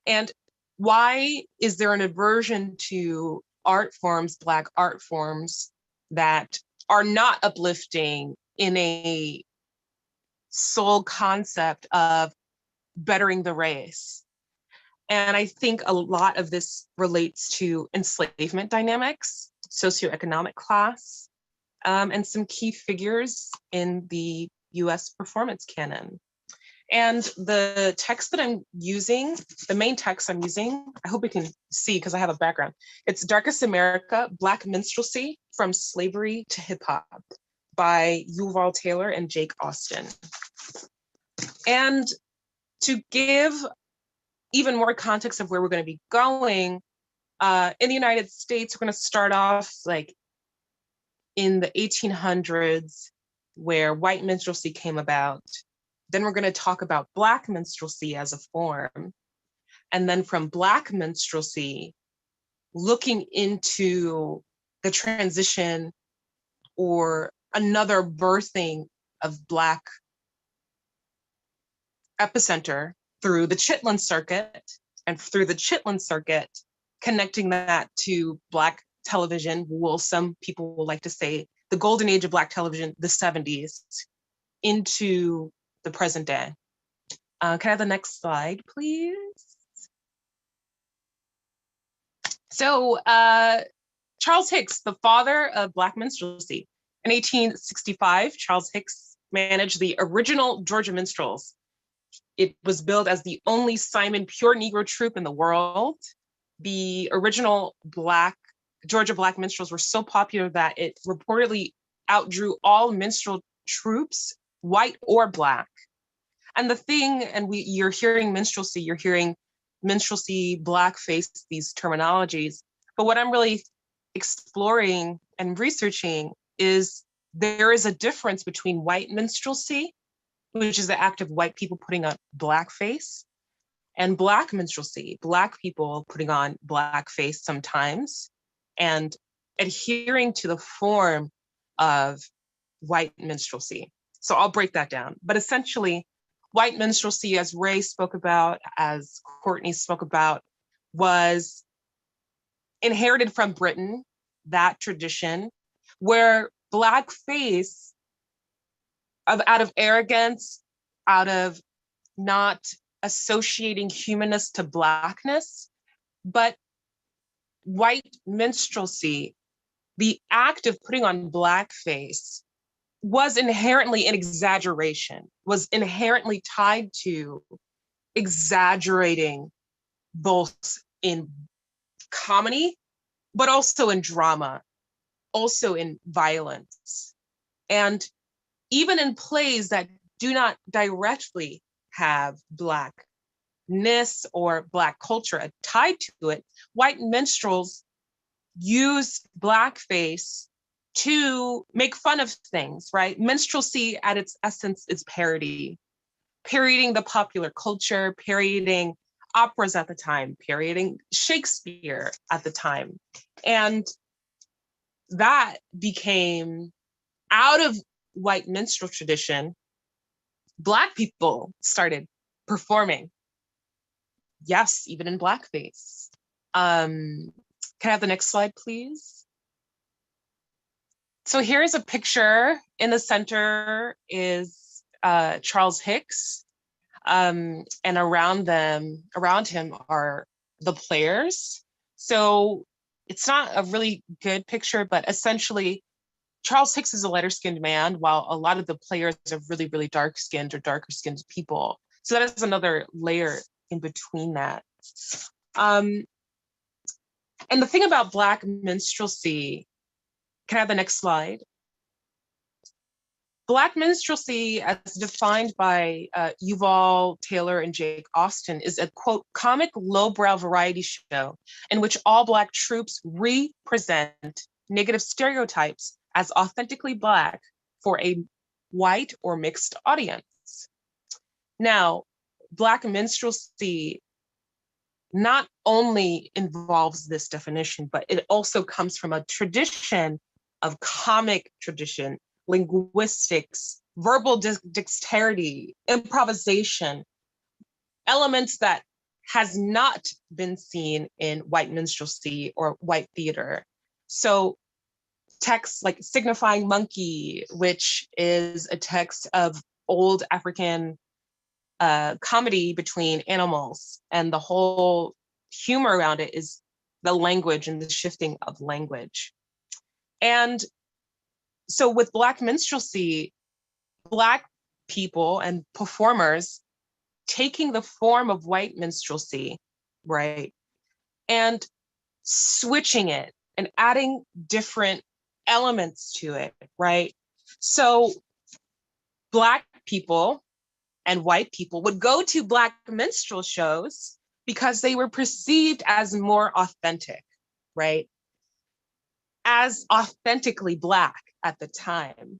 and why is there an aversion to art forms, Black art forms, that are not uplifting in a sole concept of bettering the race? And I think a lot of this relates to enslavement dynamics, socioeconomic class, and some key figures in the US performance canon. And the text that I'm using, the main text I'm using, I hope you can see because I have a background. It's Darkest America, Black Minstrelsy from Slavery to Hip Hop by Yuval Taylor and Jake Austin. And to give even more context of where we're going to be going, in the United States, we're going to start off like in the 1800s, where white minstrelsy came about. Then we're going to talk about Black minstrelsy as a form. And then from Black minstrelsy, looking into the transition or another birthing of Black epicenter through the Chitlin Circuit, and through the Chitlin Circuit, connecting that to Black television. Well, some people will like to say the golden age of Black television, the 70s, into the present day. Can I have the next slide, please? So Charles Hicks, the father of Black minstrelsy. In 1865, Charles Hicks managed the original Georgia Minstrels. It was billed as the only Simon pure Negro troupe in the world. The original Georgia Black minstrels were so popular that it reportedly outdrew all minstrel troupes, white or Black. And the thing, and you're hearing minstrelsy, you're hearing minstrelsy, blackface, these terminologies. But what I'm really exploring and researching is there is a difference between white minstrelsy, which is the act of white people putting on blackface, and Black minstrelsy, Black people putting on blackface sometimes and adhering to the form of white minstrelsy. So I'll break that down. But essentially, white minstrelsy, as Ray spoke about, as Courtney spoke about, was inherited from Britain, that tradition, where blackface, out of arrogance, out of not associating humanness to Blackness, but white minstrelsy, the act of putting on blackface, was inherently an exaggeration, was inherently tied to exaggerating both in comedy, but also in drama, also in violence. And even in plays that do not directly have Blackness or Black culture tied to it, white minstrels use blackface to make fun of things, right? Minstrelsy at its essence is parody, parodying the popular culture, parodying operas at the time, parodying Shakespeare at the time. And that became, out of white minstrel tradition, Black people started performing. Yes, even in blackface. Can I have the next slide, please? So here's a picture. In the center is Charles Hicks, and around him are the players. So it's not a really good picture, but essentially Charles Hicks is a lighter-skinned man, while a lot of the players are really, really dark-skinned or darker-skinned people. So that is another layer in between that. And the thing about Black minstrelsy, can I have the next slide? Black minstrelsy, as defined by Yuval Taylor and Jake Austin, is a, quote, comic lowbrow variety show in which all Black troupes represent negative stereotypes as authentically Black for a white or mixed audience. Now, Black minstrelsy not only involves this definition, but it also comes from a tradition of comic tradition, linguistics, verbal dexterity, improvisation, elements that has not been seen in white minstrelsy or white theater. So texts like Signifying Monkey, which is a text of old African comedy between animals, and the whole humor around it is the language and the shifting of language. And so with Black minstrelsy, Black people and performers taking the form of white minstrelsy, right, and switching it and adding different elements to it, right? So Black people and white people would go to Black minstrel shows because they were perceived as more authentic, right? As authentically Black at the time.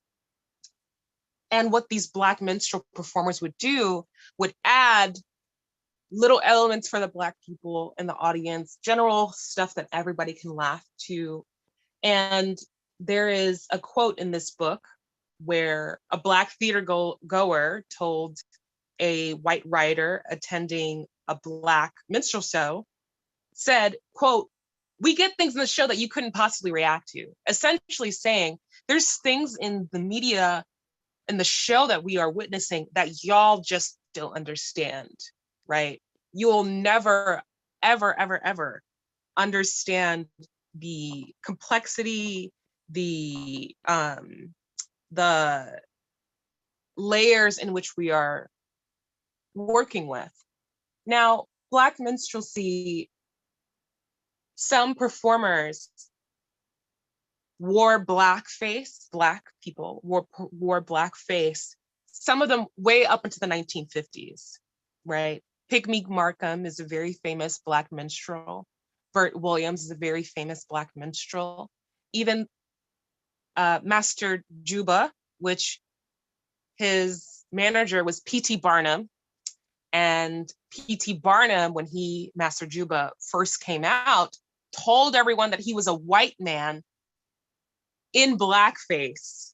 And what these Black minstrel performers would do would add little elements for the Black people in the audience, general stuff that everybody can laugh to. And there is a quote in this book where a Black theater goer told a white writer attending a Black minstrel show, said, quote, "We get things in the show that you couldn't possibly react to," essentially saying there's things in the media and the show that we are witnessing that y'all just don't understand, right? You'll never, ever, ever, ever understand the complexity, the layers in which we are working with. Now, Black minstrelsy, some performers wore blackface, Black people wore blackface, some of them way up into the 1950s, right? Pygmy Markham is a very famous Black minstrel. Bert Williams is a very famous Black minstrel. Even Master Juba, which his manager was P.T. Barnum. And P.T. Barnum, when Master Juba first came out, told everyone that he was a white man in blackface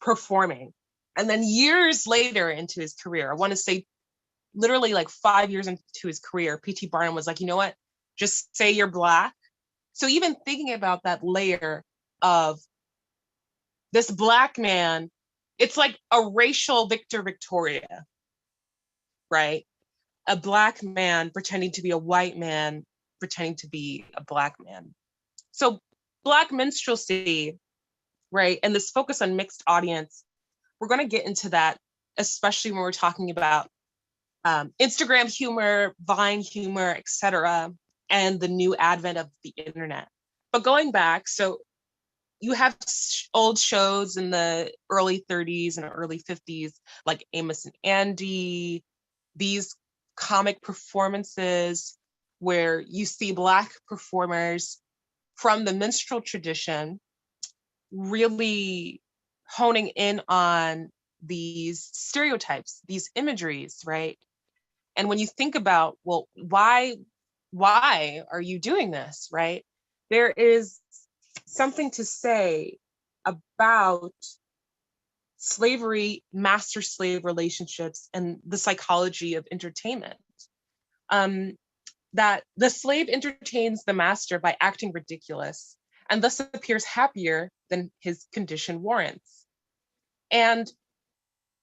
performing. And then years later into his career, I want to say literally like 5 years into his career, P.T. Barnum was like, you know what, just say you're Black. So even thinking about that layer of this Black man, it's like a racial Victor Victoria, right? A Black man pretending to be a white man, pretending to be a Black man. So Black minstrelsy, right? And this focus on mixed audience, we're going to get into that, especially when we're talking about Instagram humor, Vine humor, etc., and the new advent of the internet. But going back, so you have old shows in the early 30s and early 50s, like Amos and Andy, these comic performances where you see Black performers from the minstrel tradition really honing in on these stereotypes, these imageries, right? And when you think about, well, why are you doing this, right? There is something to say about slavery, master-slave relationships, and the psychology of entertainment. That the slave entertains the master by acting ridiculous, and thus appears happier than his condition warrants. And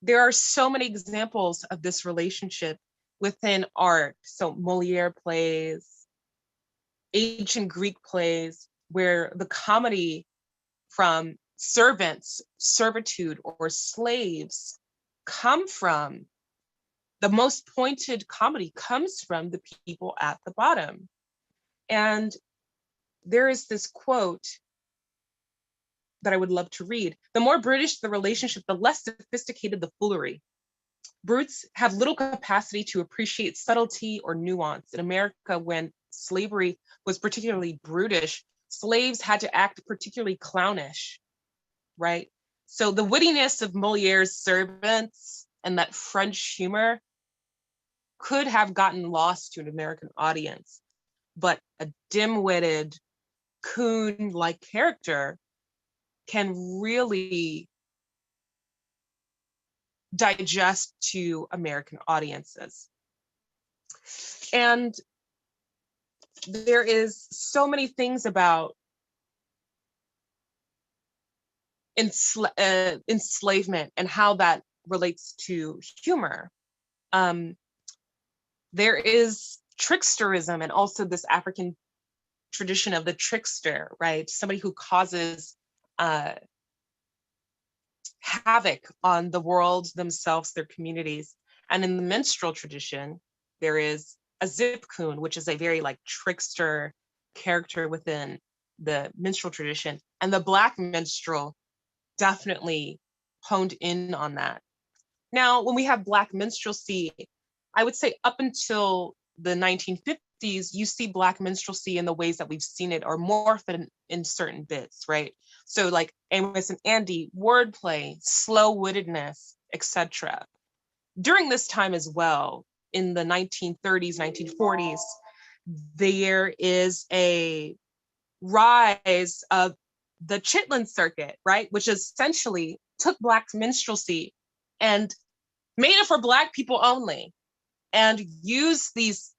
there are so many examples of this relationship within art. So Moliere plays, ancient Greek plays, where the comedy from servants, servitude, or slaves come from, the most pointed comedy comes from the people at the bottom. And there is this quote that I would love to read. "The more British the relationship, the less sophisticated the foolery. Brutes have little capacity to appreciate subtlety or nuance. In America, when slavery was particularly brutish, slaves had to act particularly clownish," right? So the wittiness of Moliere's servants and that French humor could have gotten lost to an American audience, but a dim-witted, coon-like character can really digest to American audiences. And there is so many things about enslavement and how that relates to humor. There is tricksterism and also this African tradition of the trickster, right? Somebody who causes havoc on the world themselves, their communities. And in the minstrel tradition, there is a zip coon, which is a very like trickster character within the minstrel tradition. And the Black minstrel definitely honed in on that. Now, when we have Black minstrelsy, I would say up until the 1950s, you see Black minstrelsy in the ways that we've seen it or morph in certain bits, right? So like Amos and Andy, wordplay, slow-wittedness, etc. During this time as well, in the 1930s, 1940s, there is a rise of the Chitlin circuit, right? Which essentially took Black minstrelsy and made it for Black people only and used these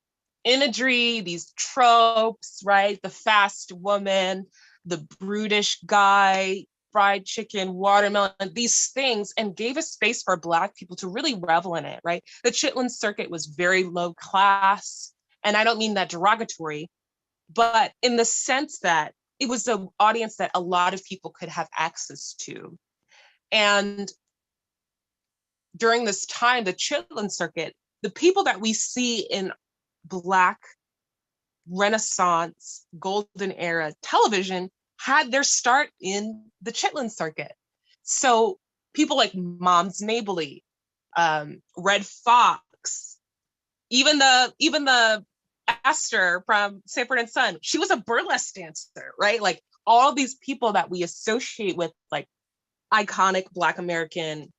imagery, these tropes, right? The fast woman, the brutish guy, fried chicken, watermelon, these things, and gave a space for Black people to really revel in it, right? The Chitlin circuit was very low class. And I don't mean that derogatory, but in the sense that it was an audience that a lot of people could have access to. And during this time, the Chitlin circuit, the people that we see in Black Renaissance, Golden Era television had their start in the Chitlin circuit. So people like Moms Mabley, Red Fox, even the Esther from Sanford and Son, she was a burlesque dancer, right? Like all these people that we associate with like iconic Black American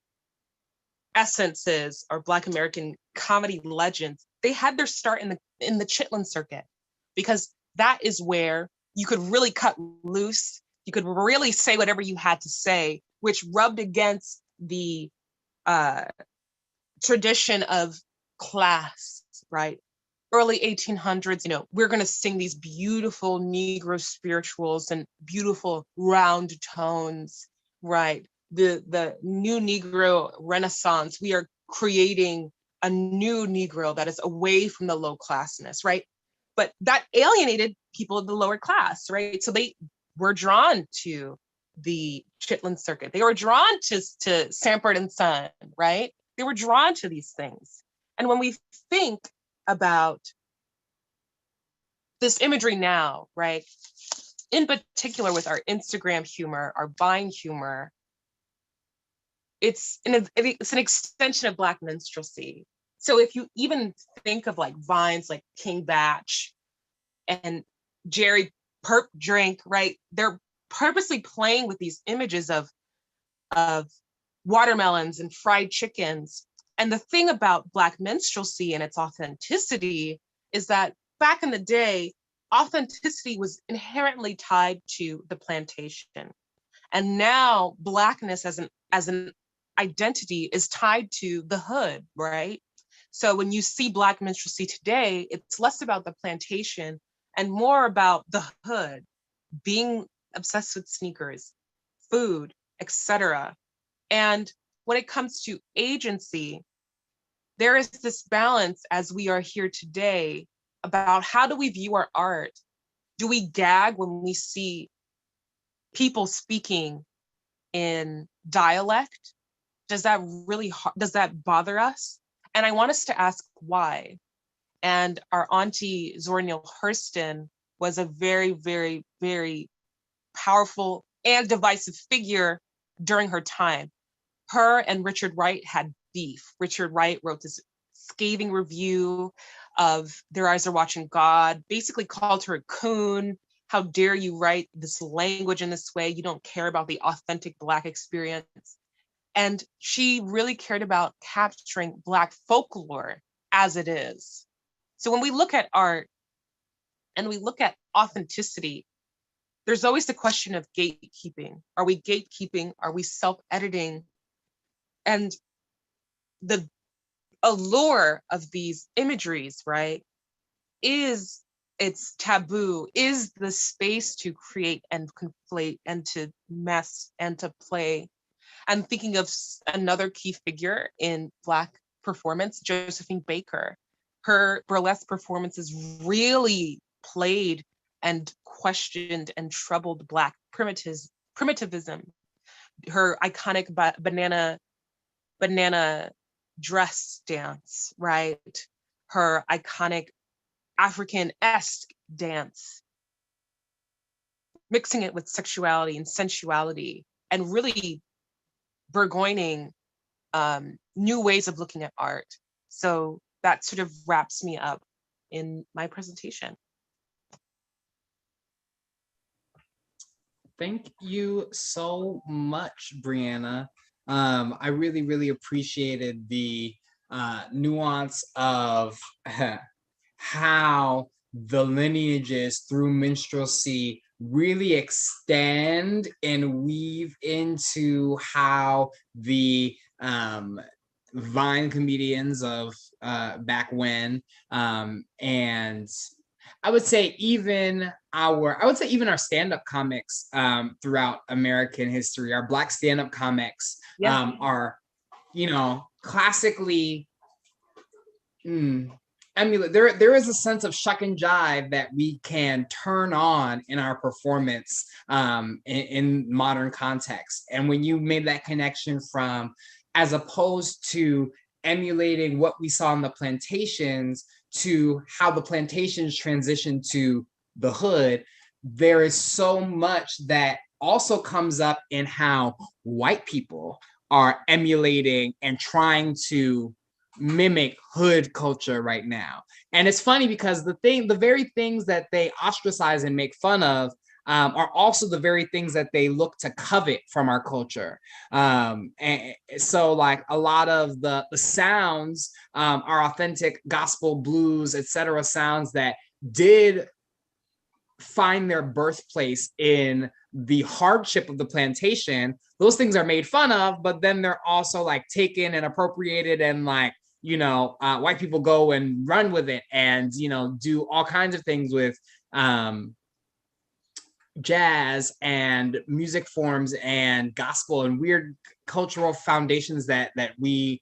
essences or Black American comedy legends, they had their start in the Chitlin circuit, because that is where you could really cut loose. You could really say whatever you had to say, which rubbed against the tradition of class, right? Early 1800s, we're going to sing these beautiful Negro spirituals and beautiful round tones, right? The new Negro Renaissance, we are creating a new Negro that is away from the low classness, right? But that alienated people of the lower class, right? So they were drawn to the Chitlin circuit. They were drawn to Sanford and Son, right? They were drawn to these things. And when we think about this imagery now, right? In particular with our Instagram humor, our Vine humor, it's an extension of Black minstrelsy. So if you even think of like Vines like King Batch and Jerry Perp Drink, right? They're purposely playing with these images of watermelons and fried chickens. And the thing about Black minstrelsy and its authenticity is that back in the day, authenticity was inherently tied to the plantation. And now Blackness as an identity is tied to the hood, right? So when you see Black minstrelsy today, it's less about the plantation and more about the hood, being obsessed with sneakers, food, etc. And when it comes to agency, there is this balance as we are here today about how do we view our art? Do we gag when we see people speaking in dialect? Does that bother us? And I want us to ask why. And our auntie Zora Neale Hurston was a very, very, very powerful and divisive figure during her time. Her and Richard Wright had beef. Richard Wright wrote this scathing review of Their Eyes Are Watching God, basically called her a coon. How dare you write this language in this way? You don't care about the authentic Black experience. And she really cared about capturing Black folklore as it is. So when we look at art and we look at authenticity, there's always the question of gatekeeping. Are we gatekeeping? Are we self-editing? And the allure of these imageries, right, is it's taboo, is the space to create and conflate and to mess and to play. I'm thinking of another key figure in Black performance, Josephine Baker. Her burlesque performances really played and questioned and troubled Black primitivism. Her iconic banana dress dance, right? Her iconic African-esque dance, mixing it with sexuality and sensuality, and really burgeoning new ways of looking at art. So that sort of wraps me up in my presentation. Thank you so much, Bryanna. I really, really appreciated the nuance of how the lineages through minstrelsy really extend and weave into how the Vine comedians of back when, and I would say even our stand-up comics throughout American history, our Black stand-up comics are, classically emulate. There is a sense of shuck and jive that we can turn on in our performance in modern context. And when you made that connection from, as opposed to emulating what we saw in the plantations to how the plantations transitioned to the hood, there is so much that also comes up in how white people are emulating and trying to mimic hood culture right now. And it's funny because the very things that they ostracize and make fun of are also the very things that they look to covet from our culture. And so like a lot of the sounds are authentic gospel, blues, etc. sounds that did find their birthplace in the hardship of the plantation. Those things are made fun of, but then they're also like taken and appropriated, and like, white people go and run with it and, do all kinds of things with jazz and music forms and gospel and weird cultural foundations that we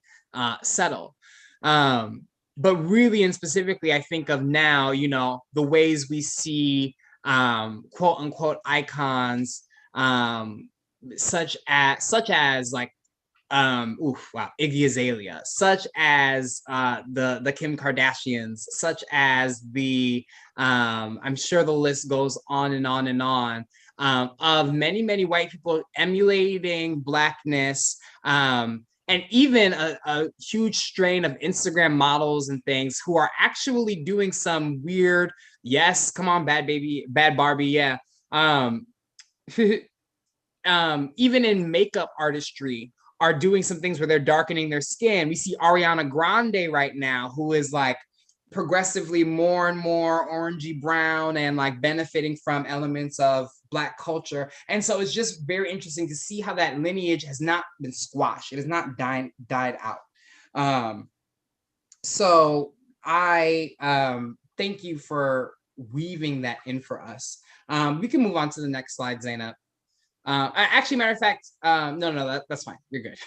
settle. But really and specifically, I think of now, the ways we see quote unquote icons, such as like Iggy Azalea, such as the Kim Kardashians, such as the I'm sure the list goes on and on and on, of many white people emulating Blackness, and even a huge strain of Instagram models and things who are actually doing some weird, yes, come on, bad Barbie, yeah. Even in makeup artistry, are doing some things where they're darkening their skin. We see Ariana Grande right now, who is like progressively more and more orangey brown and like benefiting from elements of Black culture. And so it's just very interesting to see how that lineage has not been squashed. It has not died out. So I thank you for weaving that in for us. We can move on to the next slide, Zainab. Actually, matter of fact, no, that's fine. You're good.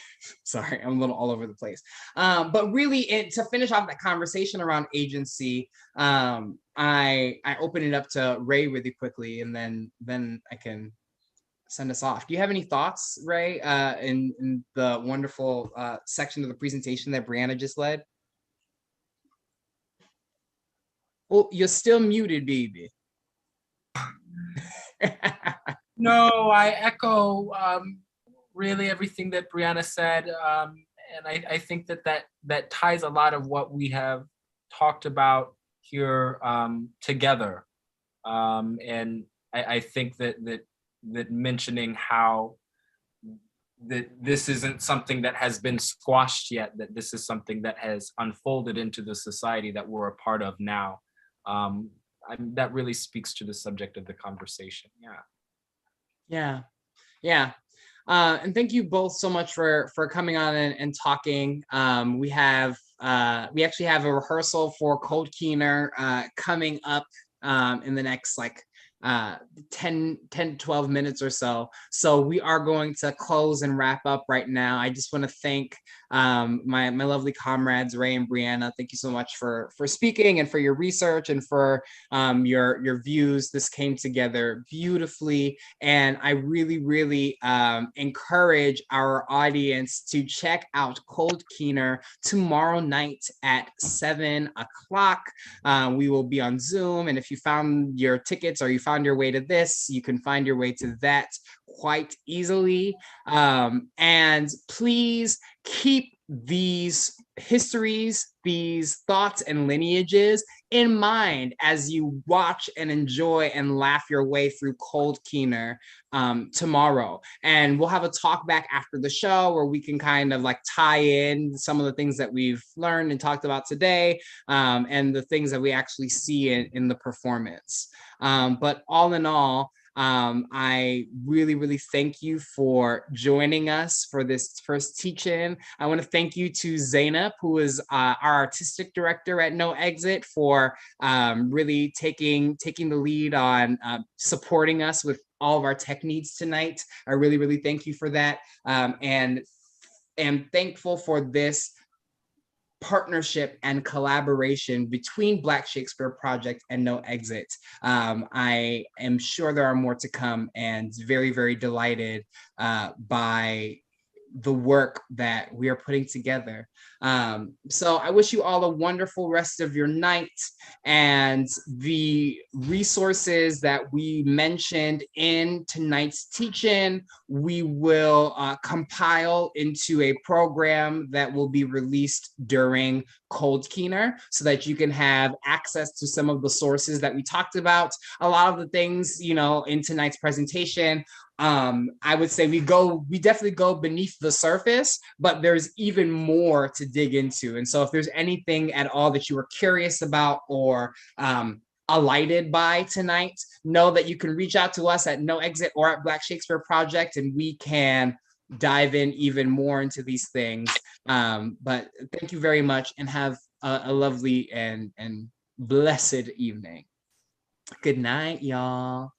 Sorry, I'm a little all over the place. But really, to finish off that conversation around agency, I open it up to Ray really quickly, and then I can send us off. Do you have any thoughts, Ray, in the wonderful section of the presentation that Bryanna just led? Oh, you're still muted, baby. No, I echo really everything that Bryanna said, and I think that ties a lot of what we have talked about here together, and I think that mentioning how that this isn't something that has been squashed yet, that this is something that has unfolded into the society that we're a part of now. That really speaks to the subject of the conversation. Yeah. And thank you both so much for coming on and talking. We actually have a rehearsal for Cold Keener coming up in the next like 10 12 minutes or so. So we are going to close and wrap up right now. I just want to thank my lovely comrades Ray and Bryanna. Thank you so much for speaking and for your research and for your views. This came together beautifully, and I really encourage our audience to check out Cold Keener tomorrow night at 7 o'clock. We will be on Zoom, and if you found your tickets or you found your way to this, you can find your way to that quite easily. And please keep these histories, these thoughts and lineages in mind as you watch and enjoy and laugh your way through Cold Keener tomorrow. And we'll have a talk back after the show where we can kind of like tie in some of the things that we've learned and talked about today, and the things that we actually see in the performance. But all in all, I really thank you for joining us for this first teach-in. I want to thank you to Zainab, who is our artistic director at No Exit, for really taking the lead on supporting us with all of our tech needs tonight. I really thank you for that, and am thankful for this partnership and collaboration between Black Shakespeare Project and No Exit. I am sure there are more to come, and very delighted by the work that we are putting together. So I wish you all a wonderful rest of your night, and the resources that we mentioned in tonight's teach-in, we will compile into a program that will be released during Cold Keener so that you can have access to some of the sources that we talked about. A lot of the things, you know, in tonight's presentation, I would say we definitely go beneath the surface, but there's even more to dig into. And so if there's anything at all that you were curious about or alighted by tonight, know that you can reach out to us at No Exit or at Black Shakespeare Project, and we can dive in even more into these things. But thank you very much, and have a lovely and blessed evening. Good night, y'all.